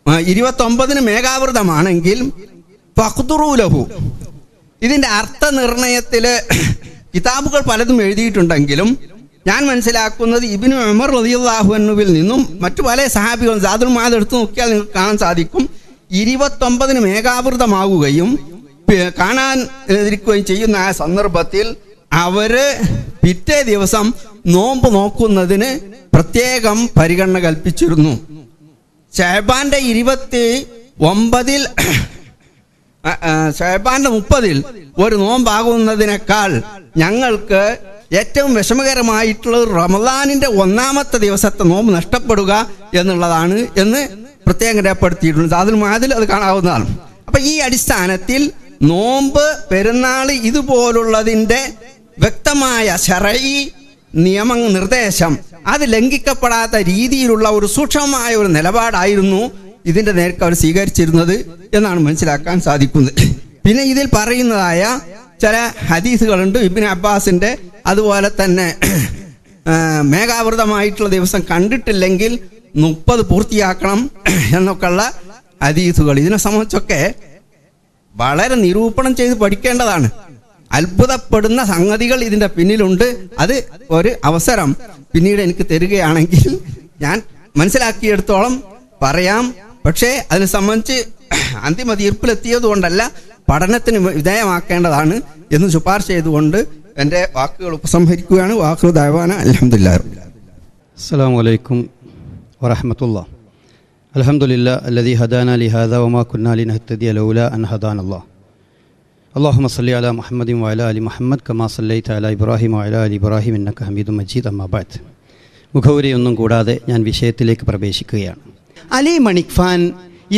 29 മേഘാവൃതമാണെങ്കിൽ ഫഖ്തുറൂലഹു. ഇതിൻ്റെ അർത്ഥനിർണയത്തിൽ കിതാബുകൾ പലതും എഴുതിയിട്ടുണ്ടെങ്കിലും ഞാൻ മനസ്സിലാക്കുന്നത് ഇബ്നു ഉമർ റളിയല്ലാഹു അൻഹുവിൽ നിന്നും മറ്റു പല സഹാബികളും സാദുൽ മആദ് എടുത്തു നോക്കിയാൽ നിങ്ങൾക്ക് കാണാൻ സാധിക്കും 29 മേഘാവൃതമാവുകയും കാണാൻ ഇരിക്കുകയും ചെയ്യുന്ന ആ സന്ദർഭത്തിൽ അവർ പിറ്റേ ദിവസം നോമ്പ് നോക്കുന്നതിന് പ്രത്യേകം പരിഗണന കൽപ്പിച്ചിരുന്നു. ശഅബാന്റെ 29-ൽ ശഅബാന്റെ 30-ൽ ഒരു നോമ്പാകുന്നതിനേക്കാൾ ഞങ്ങൾക്ക് ഏറ്റവും വിഷമകരമായിട്ടുള്ളത് റമദാനിന്റെ 1-ാമത്തെ ദിവസത്തെ നോമ്പ് നഷ്ടപ്പെടുക എന്നുള്ളതാണ് എന്ന് പ്രത്യേകം രേഖപ്പെടുത്തിയിട്ടുണ്ട്. സാദുൽ മആദിൽ അത് കാണാവുന്നതാണ്. അപ്പം ഈ അടിസ്ഥാനത്തിൽ നോമ്പ്, പെരുന്നാൾ ഇതുപോലുള്ളതിൻ്റെ വ്യക്തമായ ശർഈ നിർദ്ദേശം അത് ലംഘിക്കപ്പെടാത്ത രീതിയിലുള്ള ഒരു സൂക്ഷ്മമായ ഒരു നിലപാടായിരുന്നു ഇതിൻ്റെ നേർക്ക് അവർ സ്വീകരിച്ചിരുന്നത് എന്നാണ് മനസ്സിലാക്കാൻ സാധിക്കുന്നത്. പിന്നെ ഇതിൽ പറയുന്നതായ ചില ഹദീസുകളുണ്ട്. ഇബ്നു അബ്ബാസിൻ്റെ അതുപോലെ തന്നെ മേഘാവൃതമായിട്ടുള്ള ദിവസം കണ്ടിട്ടില്ലെങ്കിൽ 30 പൂർത്തിയാക്കണം എന്നൊക്കെയുള്ള ഹദീസുകൾ. ഇതിനെ സംബന്ധിച്ചൊക്കെ വളരെ നിരൂപണം ചെയ്ത് പഠിക്കേണ്ടതാണ്. അത്ഭുതപ്പെടുന്ന സംഗതികൾ ഇതിൻ്റെ പിന്നിലുണ്ട്. അത് ഒരു അവസരം പിന്നീട് എനിക്ക് തരികയാണെങ്കിൽ ഞാൻ മനസ്സിലാക്കിയെടുത്തോളം പറയാം. പക്ഷേ അതിനെ സംബന്ധിച്ച് അന്തിമ തീർപ്പിലെത്തിയത് കൊണ്ടല്ല, പഠനത്തിന് വിധേയമാക്കേണ്ടതാണ് എന്ന് ശുപാർശ ചെയ്തുകൊണ്ട് എൻ്റെ വാക്കുകൾ ഉപസംഹരിക്കുകയാണ്. വാക്കുകൾ ദഅവാന അൽഹംദുലില്ലാഹി. അസ്സലാമു അലൈക്കും വറഹ്മത്തുള്ളാഹി. അൽഹംദുലില്ലാഹി അല്ലദീ ഹദാനാ ലിഹാദാ വമാ കുന്നാ ലിനഹ്തദിയ ലൗലാ അൻ ഹദാനല്ലാഹ്. അല്ലാഹുമ്മ സ്വല്ലി അലാ മുഹമ്മദിൻ വഅലാ ആലി മുഹമ്മദ് കമാ സ്വല്ലൈത അലാ ഇബ്രാഹിം വഅലാ ആലി ഇബ്രാഹിം ഇന്നക ഹമീദും മജീദ്. അമ്മാ ബഅദ്. മുഖവുരയൊന്നും കൂടാതെ ഞാൻ വിഷയത്തിലേക്ക് പ്രവേശിക്കുകയാണ്. അലി മണിക്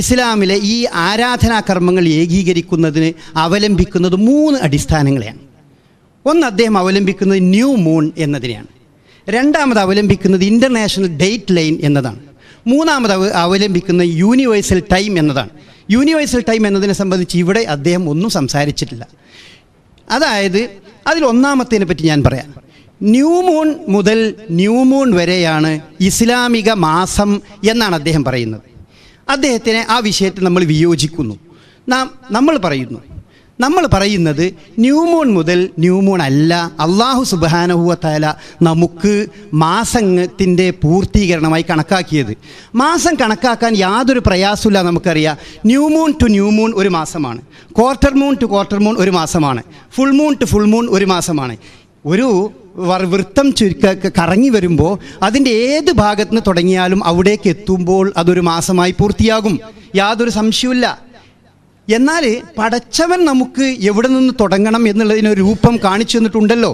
ഇസ്ലാമിലെ ഈ ആരാധനാകർമ്മങ്ങൾ ഏകീകരിക്കുന്നതിന് അവലംബിക്കുന്നത് 3 അടിസ്ഥാനങ്ങളെയാണ്. ഒന്ന്, അദ്ദേഹം അവലംബിക്കുന്നത് ന്യൂ മൂൺ എന്നതിനെയാണ്. രണ്ടാമത് അവലംബിക്കുന്നത് ഇൻ്റർനാഷണൽ ഡേറ്റ് ലൈൻ എന്നതാണ്. മൂന്നാമത് അവലംബിക്കുന്നത് യൂണിവേഴ്സൽ ടൈം എന്നതാണ്. യൂണിവേഴ്സൽ ടൈം എന്നതിനെ സംബന്ധിച്ച് ഇവിടെ അദ്ദേഹം ഒന്നും സംസാരിച്ചിട്ടില്ല. അതായത് അതിൽ ഒന്നാമത്തേനെ പറ്റി ഞാൻ പറയാം. ന്യൂ മൂൺ മുതൽ ന്യൂ മൂൺ വരെയാണ് ഇസ്ലാമിക മാസം എന്നാണ് അദ്ദേഹം പറയുന്നത്. അദ്ദേഹത്തിനെ ആ വിഷയത്തിൽ നമ്മൾ വിയോജിക്കുന്നു. നമ്മൾ പറയുന്നത് ന്യൂ മൂൺ മുതൽ ന്യൂ മൂൺ അല്ല. അള്ളാഹു സുബ്ഹാനഹു വ തആല നമുക്ക് മാസത്തിൻ്റെ പൂർത്തീകരണമായി കണക്കാക്കിയത്. മാസം കണക്കാക്കാൻ യാതൊരു പ്രയാസമില്ല. നമുക്കറിയാം, new moon to new moon ഒരു മാസമാണ്, quarter moon to quarter moon ഒരു മാസമാണ്, full moon to full moon ഒരു മാസമാണ്. ഒരു വൃത്തം കറങ്ങി വരുമ്പോൾ അതിൻ്റെ ഏത് ഭാഗത്ത് നിന്ന് തുടങ്ങിയാലും അവിടേക്ക് എത്തുമ്പോൾ അതൊരു മാസമായി പൂർത്തിയാകും, യാതൊരു സംശയവുമില്ല. എന്നാൽ പടച്ചവൻ നമുക്ക് എവിടെ നിന്ന് തുടങ്ങണം എന്നുള്ളതിനൊരു രൂപം കാണിച്ചു തന്നിട്ടുണ്ടല്ലോ.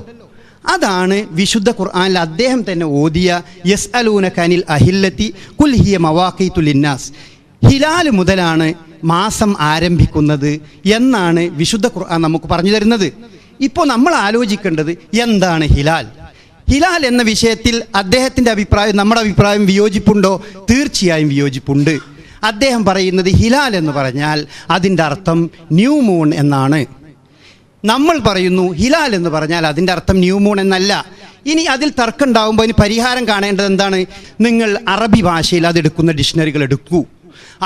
അതാണ് വിശുദ്ധ ഖുർആനിൽ അദ്ദേഹം തന്നെ ഓതിയ യസ്അലൂനക അനിൽ അഹില്ലത്തി ഖുൽ ഹിയ മവാഖീതു ലിന്നാസ്. ഹിലാൽ മുതലാണ് മാസം ആരംഭിക്കുന്നത് എന്നാണ് വിശുദ്ധ ഖുർആൻ നമുക്ക് പറഞ്ഞു തരുന്നത്. ഇപ്പോൾ നമ്മൾ ആലോചിക്കേണ്ടത് എന്താണ് ഹിലാൽ? ഹിലാൽ എന്ന വിഷയത്തിൽ അദ്ദേഹത്തിൻ്റെ അഭിപ്രായം നമ്മുടെ അഭിപ്രായം വിയോജിപ്പുണ്ടോ? തീർച്ചയായും വിയോജിപ്പുണ്ട്. അദ്ദേഹം പറയുന്നത് ഹിലാൽ എന്ന് പറഞ്ഞാൽ അതിൻ്റെ അർത്ഥം ന്യൂ മൂൺ എന്നാണ്. നമ്മൾ പറയുന്നു ഹിലാൽ എന്ന് പറഞ്ഞാൽ അതിൻ്റെ അർത്ഥം ന്യൂ മൂൺ എന്നല്ല. ഇനി അതിൽ തർക്കം ഉണ്ടാകുമ്പോൾ അതിന് പരിഹാരം കാണേണ്ടത് എന്താണ്? നിങ്ങൾ അറബി ഭാഷയിൽ അതെടുക്കുന്ന ഡിക്ഷണറികൾ എടുക്കൂ.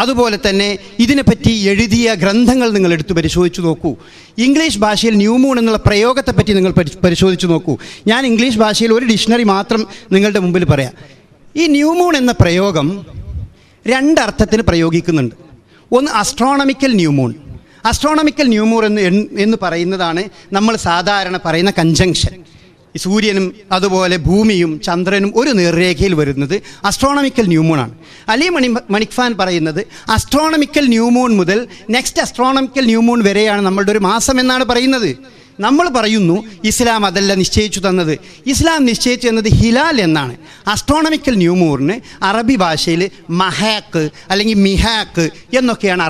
അതുപോലെ തന്നെ ഇതിനെപ്പറ്റി എഴുതിയ ഗ്രന്ഥങ്ങൾ നിങ്ങൾ എടുത്ത് പരിശോധിച്ച് നോക്കൂ. ഇംഗ്ലീഷ് ഭാഷയിൽ ന്യൂ മൂൺ എന്നുള്ള പ്രയോഗത്തെപ്പറ്റി നിങ്ങൾ പരിശോധിച്ച് നോക്കൂ. ഞാൻ ഇംഗ്ലീഷ് ഭാഷയിൽ ഒരു ഡിക്ഷണറി മാത്രം നിങ്ങളുടെ മുമ്പിൽ പറയാം. ഈ ന്യൂ മൂൺ എന്ന പ്രയോഗം 2 അർത്ഥത്തിന് പ്രയോഗിക്കുന്നുണ്ട്. ഒന്ന്, astronomical new moon. Astronomical new moon എന്ന് പറയുന്നതാണ് നമ്മൾ സാധാരണ പറയുന്ന കൺജങ്ഷൻ. സൂര്യനും അതുപോലെ ഭൂമിയും ചന്ദ്രനും ഒരു നേർരേഖയിൽ വരുന്നത് അസ്ട്രോണമിക്കൽ ന്യൂ മൂണാണ്. അലി മണിക് പറയുന്നത് അസ്ട്രോണമിക്കൽ ന്യൂ മൂൺ മുതൽ നെക്സ്റ്റ് അസ്ട്രോണമിക്കൽ ന്യൂ മൂൺ വരെയാണ് നമ്മളുടെ ഒരു മാസം എന്നാണ് പറയുന്നത്. നമ്മൾ പറയുന്നു ഇസ്ലാം അതല്ല നിശ്ചയിച്ചു തന്നത്. ഇസ്ലാം നിശ്ചയിച്ചു തന്നത് ഹിലാൽ എന്നാണ്. അസ്ട്രോണമിക്കൽ ന്യൂ മൂണിന് അറബി ഭാഷയിൽ മഹാക്ക് അല്ലെങ്കിൽ മിഹാക്ക് എന്നൊക്കെയാണ്